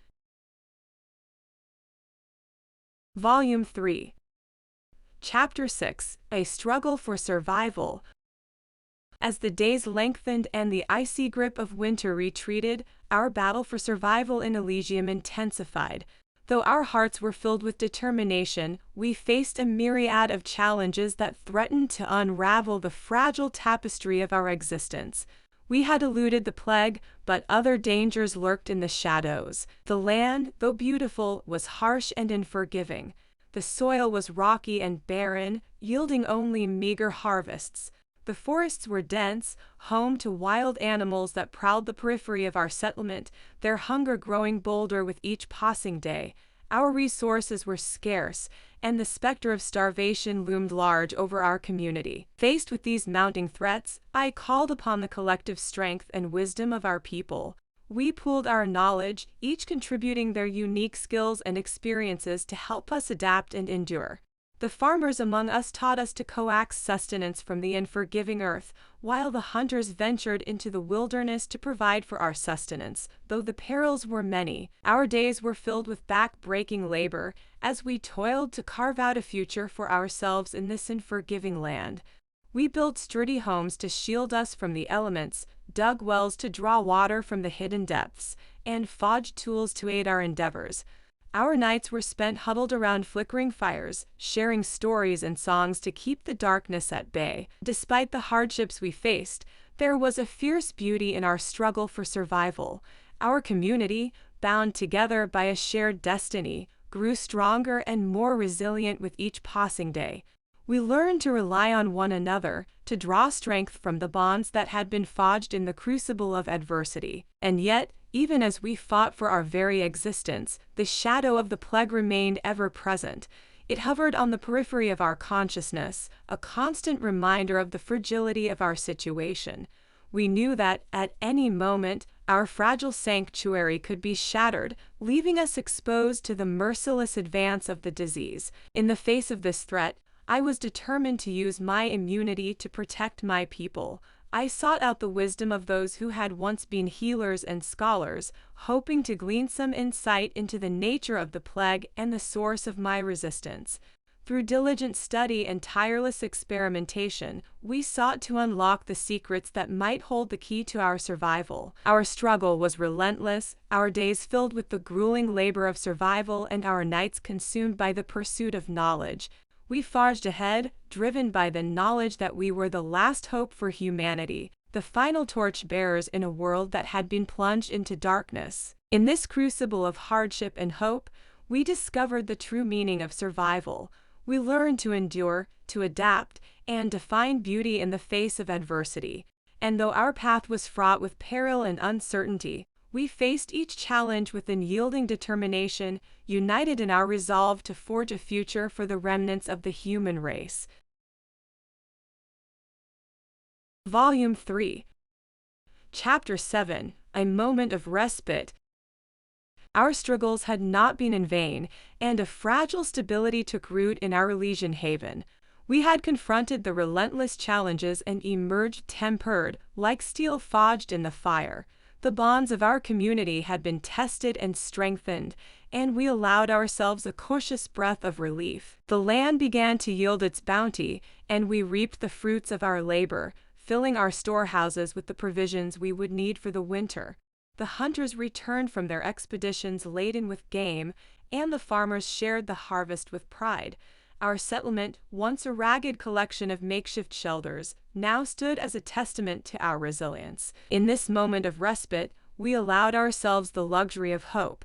Volume 3. Chapter 6. A Struggle for Survival. As the days lengthened and the icy grip of winter retreated, our battle for survival in Elysium intensified. Though our hearts were filled with determination, we faced a myriad of challenges that threatened to unravel the fragile tapestry of our existence. We had eluded the plague, but other dangers lurked in the shadows. The land, though beautiful, was harsh and unforgiving. The soil was rocky and barren, yielding only meager harvests. The forests were dense, home to wild animals that prowled the periphery of our settlement, their hunger growing bolder with each passing day. Our resources were scarce, and the specter of starvation loomed large over our community. Faced with these mounting threats, I called upon the collective strength and wisdom of our people. We pooled our knowledge, each contributing their unique skills and experiences to help us adapt and endure. The farmers among us taught us to coax sustenance from the unforgiving earth, while the hunters ventured into the wilderness to provide for our sustenance. Though the perils were many, our days were filled with back-breaking labor, as we toiled to carve out a future for ourselves in this unforgiving land. We built sturdy homes to shield us from the elements, dug wells to draw water from the hidden depths, and forged tools to aid our endeavors. Our nights were spent huddled around flickering fires, sharing stories and songs to keep the darkness at bay. Despite the hardships we faced, there was a fierce beauty in our struggle for survival. Our community, bound together by a shared destiny, grew stronger and more resilient with each passing day. We learned to rely on one another, to draw strength from the bonds that had been forged in the crucible of adversity. And yet, even as we fought for our very existence, the shadow of the plague remained ever present. It hovered on the periphery of our consciousness, a constant reminder of the fragility of our situation. We knew that, at any moment, our fragile sanctuary could be shattered, leaving us exposed to the merciless advance of the disease. In the face of this threat, I was determined to use my immunity to protect my people. I sought out the wisdom of those who had once been healers and scholars, hoping to glean some insight into the nature of the plague and the source of my resistance. Through diligent study and tireless experimentation, we sought to unlock the secrets that might hold the key to our survival. Our struggle was relentless, our days filled with the grueling labor of survival and our nights consumed by the pursuit of knowledge. We forged ahead, driven by the knowledge that we were the last hope for humanity, the final torch-bearers in a world that had been plunged into darkness. In this crucible of hardship and hope, we discovered the true meaning of survival. We learned to endure, to adapt, and to find beauty in the face of adversity. And though our path was fraught with peril and uncertainty, we faced each challenge with unyielding determination, united in our resolve to forge a future for the remnants of the human race. Volume 3. Chapter 7. A Moment of Respite. Our struggles had not been in vain, and a fragile stability took root in our Elysian haven. We had confronted the relentless challenges and emerged tempered, like steel forged in the fire. The bonds of our community had been tested and strengthened, and we allowed ourselves a cautious breath of relief. The land began to yield its bounty, and we reaped the fruits of our labor, filling our storehouses with the provisions we would need for the winter. The hunters returned from their expeditions laden with game, and the farmers shared the harvest with pride. Our settlement, once a ragged collection of makeshift shelters, now stood as a testament to our resilience. In this moment of respite, we allowed ourselves the luxury of hope.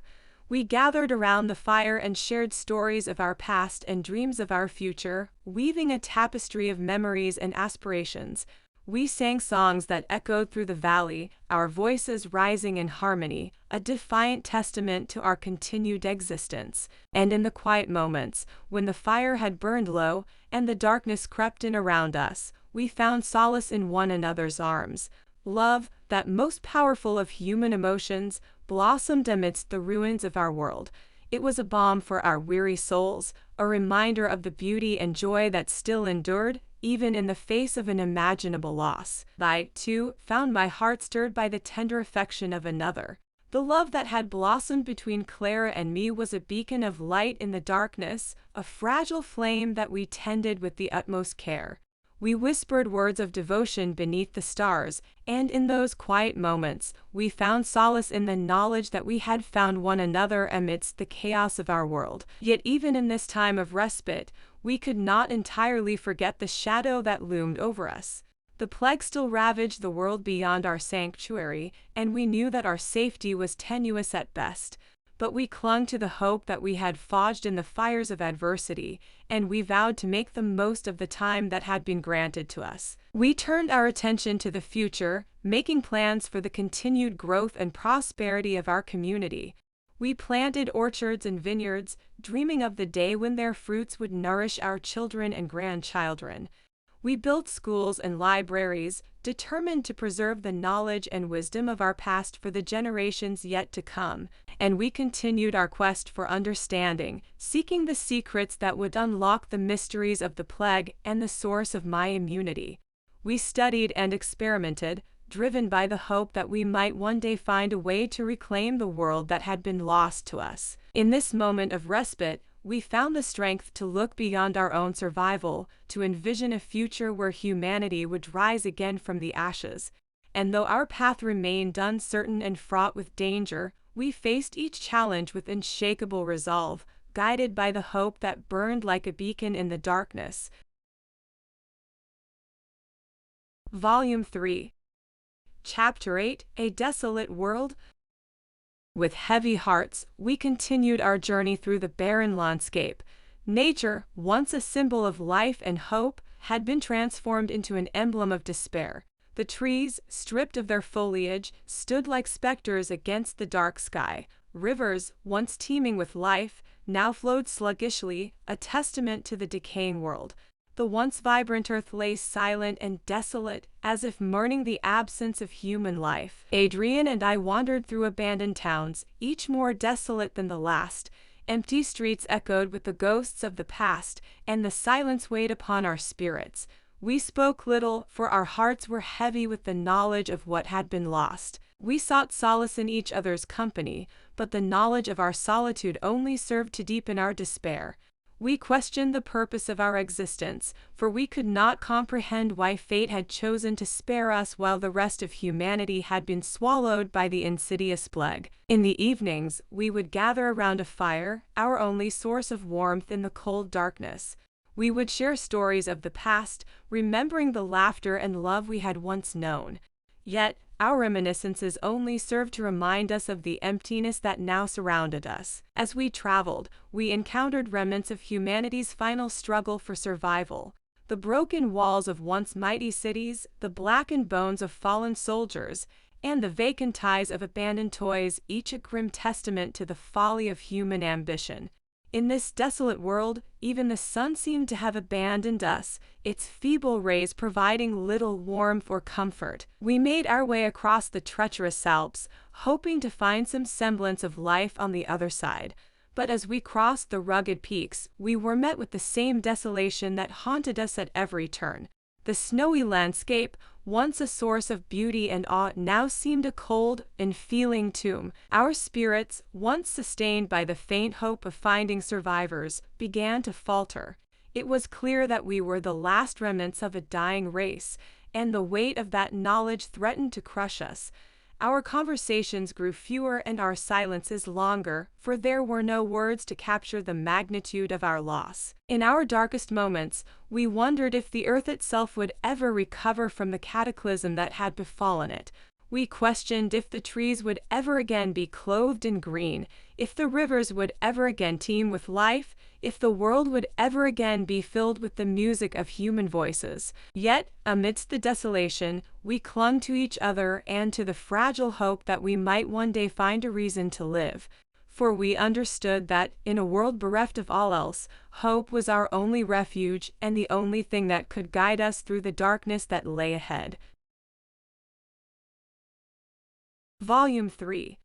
We gathered around the fire and shared stories of our past and dreams of our future, weaving a tapestry of memories and aspirations. We sang songs that echoed through the valley, our voices rising in harmony, a defiant testament to our continued existence. And in the quiet moments, when the fire had burned low and the darkness crept in around us, we found solace in one another's arms. Love, that most powerful of human emotions, blossomed amidst the ruins of our world. It was a balm for our weary souls, a reminder of the beauty and joy that still endured, even in the face of an imaginable loss. I, too, found my heart stirred by the tender affection of another. The love that had blossomed between Clara and me was a beacon of light in the darkness, a fragile flame that we tended with the utmost care. We whispered words of devotion beneath the stars, and in those quiet moments, we found solace in the knowledge that we had found one another amidst the chaos of our world. Yet even in this time of respite, we could not entirely forget the shadow that loomed over us. The plague still ravaged the world beyond our sanctuary, and we knew that our safety was tenuous at best. But we clung to the hope that we had forged in the fires of adversity, and we vowed to make the most of the time that had been granted to us. We turned our attention to the future, making plans for the continued growth and prosperity of our community. We planted orchards and vineyards, dreaming of the day when their fruits would nourish our children and grandchildren. We built schools and libraries, determined to preserve the knowledge and wisdom of our past for the generations yet to come, and we continued our quest for understanding, seeking the secrets that would unlock the mysteries of the plague and the source of my immunity. We studied and experimented, driven by the hope that we might one day find a way to reclaim the world that had been lost to us. In this moment of respite, we found the strength to look beyond our own survival, to envision a future where humanity would rise again from the ashes. And though our path remained uncertain and fraught with danger, we faced each challenge with unshakable resolve, guided by the hope that burned like a beacon in the darkness. Volume 3. Chapter 8. A Desolate World. With heavy hearts, we continued our journey through the barren landscape. Nature, once a symbol of life and hope, had been transformed into an emblem of despair. The trees, stripped of their foliage, stood like specters against the dark sky. Rivers, once teeming with life, now flowed sluggishly, a testament to the decaying world. The once vibrant earth lay silent and desolate, as if mourning the absence of human life. Adrian and I wandered through abandoned towns, each more desolate than the last. Empty streets echoed with the ghosts of the past, and the silence weighed upon our spirits. We spoke little, for our hearts were heavy with the knowledge of what had been lost. We sought solace in each other's company, but the knowledge of our solitude only served to deepen our despair. We questioned the purpose of our existence, for we could not comprehend why fate had chosen to spare us while the rest of humanity had been swallowed by the insidious plague. In the evenings, we would gather around a fire, our only source of warmth in the cold darkness. We would share stories of the past, remembering the laughter and love we had once known. Yet, our reminiscences only served to remind us of the emptiness that now surrounded us. As we traveled, we encountered remnants of humanity's final struggle for survival. The broken walls of once mighty cities, the blackened bones of fallen soldiers, and the vacant ties of abandoned toys, each a grim testament to the folly of human ambition. In this desolate world, even the sun seemed to have abandoned us, its feeble rays providing little warmth or comfort. We made our way across the treacherous Alps, hoping to find some semblance of life on the other side. But as we crossed the rugged peaks, we were met with the same desolation that haunted us at every turn. The snowy landscape, once a source of beauty and awe, now seemed a cold, unfeeling tomb. Our spirits, once sustained by the faint hope of finding survivors, began to falter. It was clear that we were the last remnants of a dying race, and the weight of that knowledge threatened to crush us. Our conversations grew fewer and our silences longer, for there were no words to capture the magnitude of our loss. In our darkest moments, we wondered if the earth itself would ever recover from the cataclysm that had befallen it. We questioned if the trees would ever again be clothed in green, if the rivers would ever again teem with life, if the world would ever again be filled with the music of human voices. Yet, amidst the desolation, we clung to each other and to the fragile hope that we might one day find a reason to live. For we understood that, in a world bereft of all else, hope was our only refuge and the only thing that could guide us through the darkness that lay ahead. Volume 3.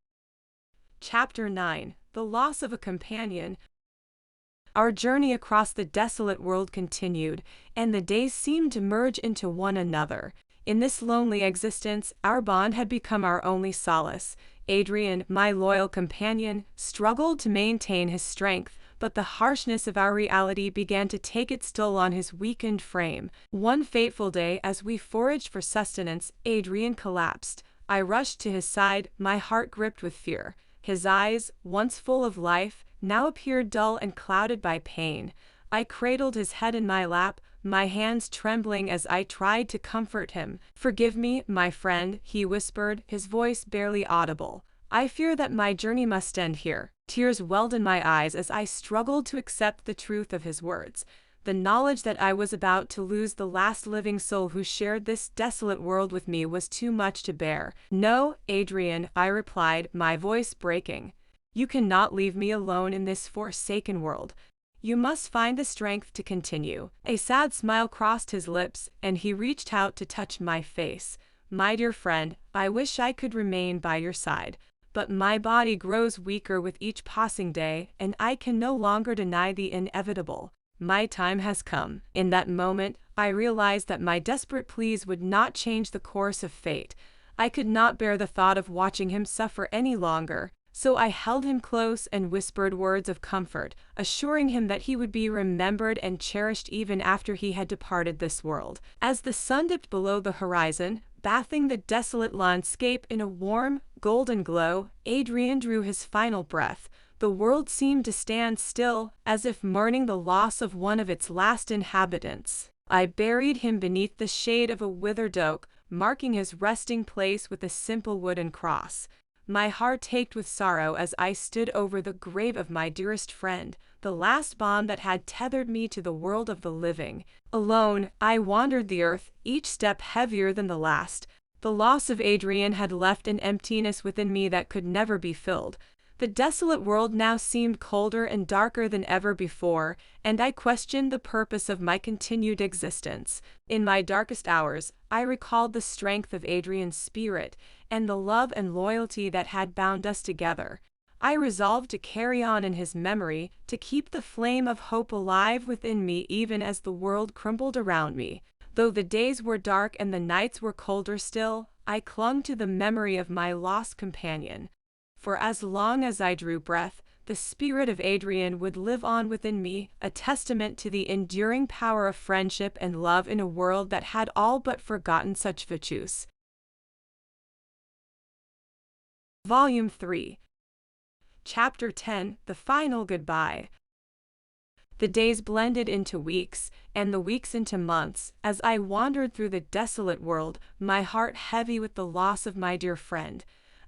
Chapter 9. The Loss of a Companion. Our journey across the desolate world continued, and the days seemed to merge into one another. In this lonely existence, our bond had become our only solace. Adrian, my loyal companion, struggled to maintain his strength, but the harshness of our reality began to take its toll on his weakened frame. One fateful day, as we foraged for sustenance, Adrian collapsed. I rushed to his side, my heart gripped with fear. His eyes, once full of life, now appeared dull and clouded by pain. I cradled his head in my lap, my hands trembling as I tried to comfort him. "Forgive me, my friend," he whispered, his voice barely audible. "I fear that my journey must end here." Tears welled in my eyes as I struggled to accept the truth of his words. The knowledge that I was about to lose the last living soul who shared this desolate world with me was too much to bear. "No, Adrian," I replied, my voice breaking. "You cannot leave me alone in this forsaken world. You must find the strength to continue." A sad smile crossed his lips, and he reached out to touch my face. "My dear friend, I wish I could remain by your side. But my body grows weaker with each passing day, and I can no longer deny the inevitable. My time has come." In that moment, I realized that my desperate pleas would not change the course of fate. I could not bear the thought of watching him suffer any longer, so I held him close and whispered words of comfort, assuring him that he would be remembered and cherished even after he had departed this world. As the sun dipped below the horizon, bathing the desolate landscape in a warm, golden glow, Adrian drew his final breath. The world seemed to stand still, as if mourning the loss of one of its last inhabitants. I buried him beneath the shade of a withered oak, marking his resting place with a simple wooden cross. my heart ached with sorrow as I stood over the grave of my dearest friend, the last bond that had tethered me to the world of the living. Alone, I wandered the earth, each step heavier than the last. The loss of Adrian had left an emptiness within me that could never be filled. The desolate world now seemed colder and darker than ever before, and I questioned the purpose of my continued existence. In my darkest hours, I recalled the strength of Adrian's spirit and the love and loyalty that had bound us together. I resolved to carry on in his memory, to keep the flame of hope alive within me even as the world crumbled around me. Though the days were dark and the nights were colder still, I clung to the memory of my lost companion. For as long as I drew breath, the spirit of Adrian would live on within me, a testament to the enduring power of friendship and love in a world that had all but forgotten such virtues. Volume 3. Chapter 10, The Final Goodbye. The days blended into weeks, and the weeks into months, as I wandered through the desolate world, my heart heavy with the loss of my dear friend.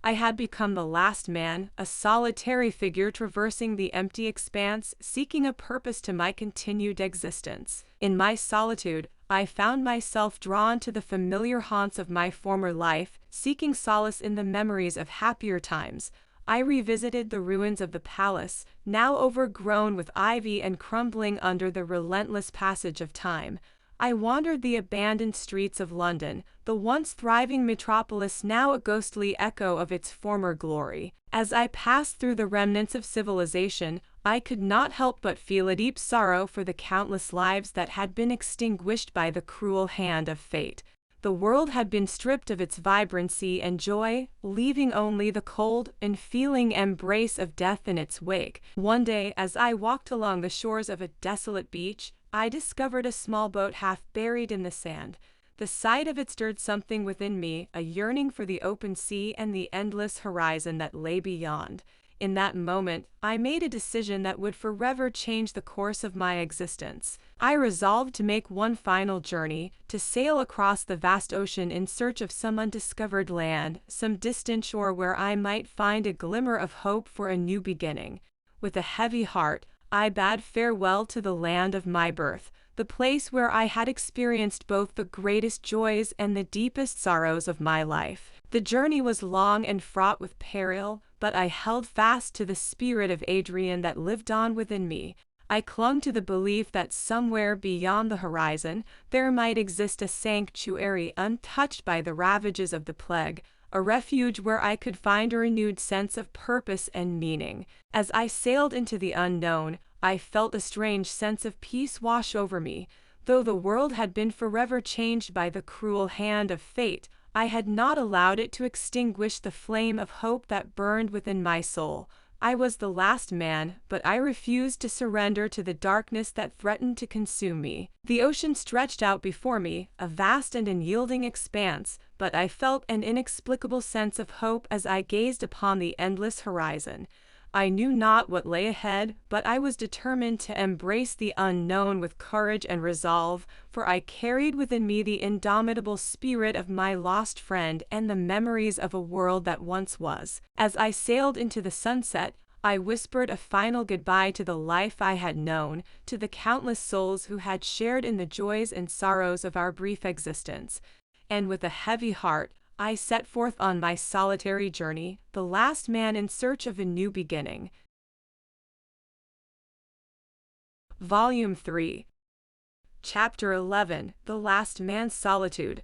I had become the last man, a solitary figure traversing the empty expanse, seeking a purpose to my continued existence. In my solitude, I found myself drawn to the familiar haunts of my former life, seeking solace in the memories of happier times. I revisited the ruins of the palace, now overgrown with ivy and crumbling under the relentless passage of time. I wandered the abandoned streets of London, the once thriving metropolis now a ghostly echo of its former glory. As I passed through the remnants of civilization, I could not help but feel a deep sorrow for the countless lives that had been extinguished by the cruel hand of fate. The world had been stripped of its vibrancy and joy, leaving only the cold, unfeeling embrace of death in its wake. One day, as I walked along the shores of a desolate beach, I discovered a small boat half buried in the sand. The sight of it stirred something within me, a yearning for the open sea and the endless horizon that lay beyond. In that moment, I made a decision that would forever change the course of my existence. I resolved to make one final journey, to sail across the vast ocean in search of some undiscovered land, some distant shore where I might find a glimmer of hope for a new beginning. With a heavy heart, I bade farewell to the land of my birth, the place where I had experienced both the greatest joys and the deepest sorrows of my life. The journey was long and fraught with peril, but I held fast to the spirit of Adrian that lived on within me. I clung to the belief that somewhere beyond the horizon there might exist a sanctuary untouched by the ravages of the plague, a refuge where I could find a renewed sense of purpose and meaning. As I sailed into the unknown, I felt a strange sense of peace wash over me. Though the world had been forever changed by the cruel hand of fate, I had not allowed it to extinguish the flame of hope that burned within my soul. I was the last man, but I refused to surrender to the darkness that threatened to consume me. The ocean stretched out before me, a vast and unyielding expanse, but I felt an inexplicable sense of hope as I gazed upon the endless horizon. I knew not what lay ahead, but I was determined to embrace the unknown with courage and resolve, for I carried within me the indomitable spirit of my lost friend and the memories of a world that once was. As I sailed into the sunset, I whispered a final goodbye to the life I had known, to the countless souls who had shared in the joys and sorrows of our brief existence. And with a heavy heart, I set forth on my solitary journey, the last man in search of a new beginning. Volume 3. Chapter 11, The Last Man's Solitude.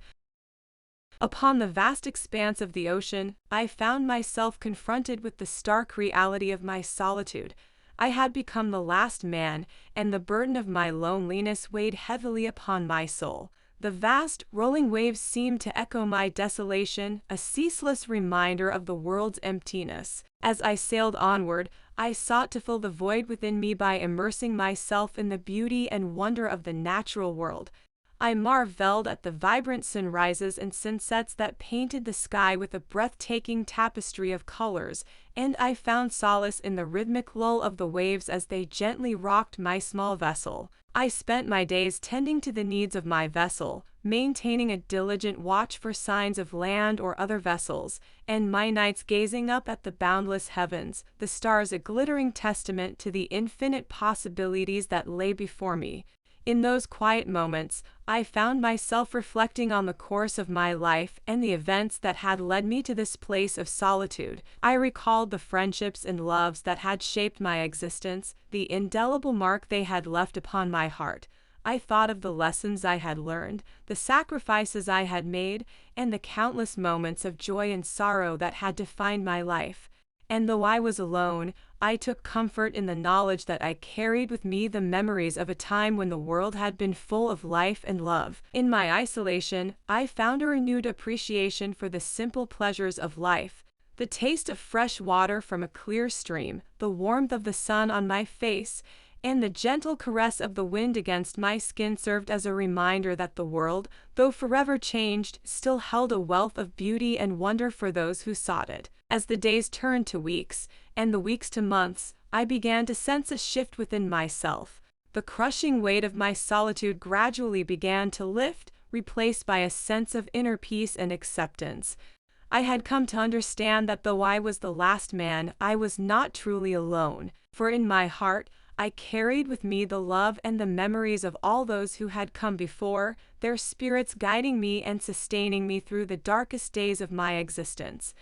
Upon the vast expanse of the ocean, I found myself confronted with the stark reality of my solitude. I had become the last man, and the burden of my loneliness weighed heavily upon my soul. The vast, rolling waves seemed to echo my desolation, a ceaseless reminder of the world's emptiness. As I sailed onward, I sought to fill the void within me by immersing myself in the beauty and wonder of the natural world. I marveled at the vibrant sunrises and sunsets that painted the sky with a breathtaking tapestry of colors, and I found solace in the rhythmic lull of the waves as they gently rocked my small vessel. I spent my days tending to the needs of my vessel, maintaining a diligent watch for signs of land or other vessels, and my nights gazing up at the boundless heavens, the stars a glittering testament to the infinite possibilities that lay before me. In those quiet moments, I found myself reflecting on the course of my life and the events that had led me to this place of solitude. I recalled the friendships and loves that had shaped my existence, the indelible mark they had left upon my heart. I thought of the lessons I had learned, the sacrifices I had made, and the countless moments of joy and sorrow that had defined my life. And though I was alone, I took comfort in the knowledge that I carried with me the memories of a time when the world had been full of life and love. In my isolation, I found a renewed appreciation for the simple pleasures of life. The taste of fresh water from a clear stream, the warmth of the sun on my face, and the gentle caress of the wind against my skin served as a reminder that the world, though forever changed, still held a wealth of beauty and wonder for those who sought it. As the days turned to weeks, and the weeks to months, I began to sense a shift within myself. The crushing weight of my solitude gradually began to lift, replaced by a sense of inner peace and acceptance. I had come to understand that though I was the last man, I was not truly alone, for in my heart, I carried with me the love and the memories of all those who had come before, their spirits guiding me and sustaining me through the darkest days of my existence.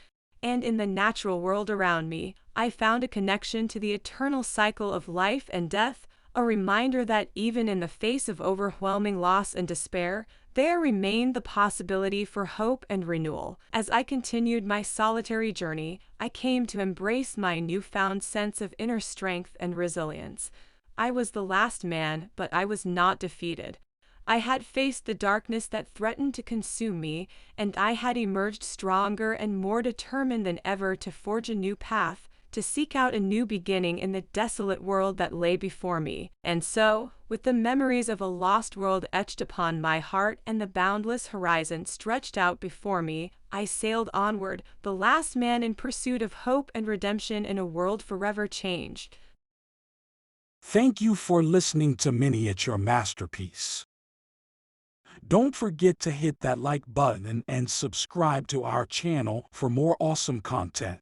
And in the natural world around me, I found a connection to the eternal cycle of life and death, a reminder that even in the face of overwhelming loss and despair, there remained the possibility for hope and renewal. As I continued my solitary journey, I came to embrace my newfound sense of inner strength and resilience. I was the last man, but I was not defeated. I had faced the darkness that threatened to consume me, and I had emerged stronger and more determined than ever to forge a new path, to seek out a new beginning in the desolate world that lay before me. And so, with the memories of a lost world etched upon my heart and the boundless horizon stretched out before me, I sailed onward, the last man in pursuit of hope and redemption in a world forever changed. Thank you for listening to Miniature Masterpiece. Don't forget to hit that like button and subscribe to our channel for more awesome content.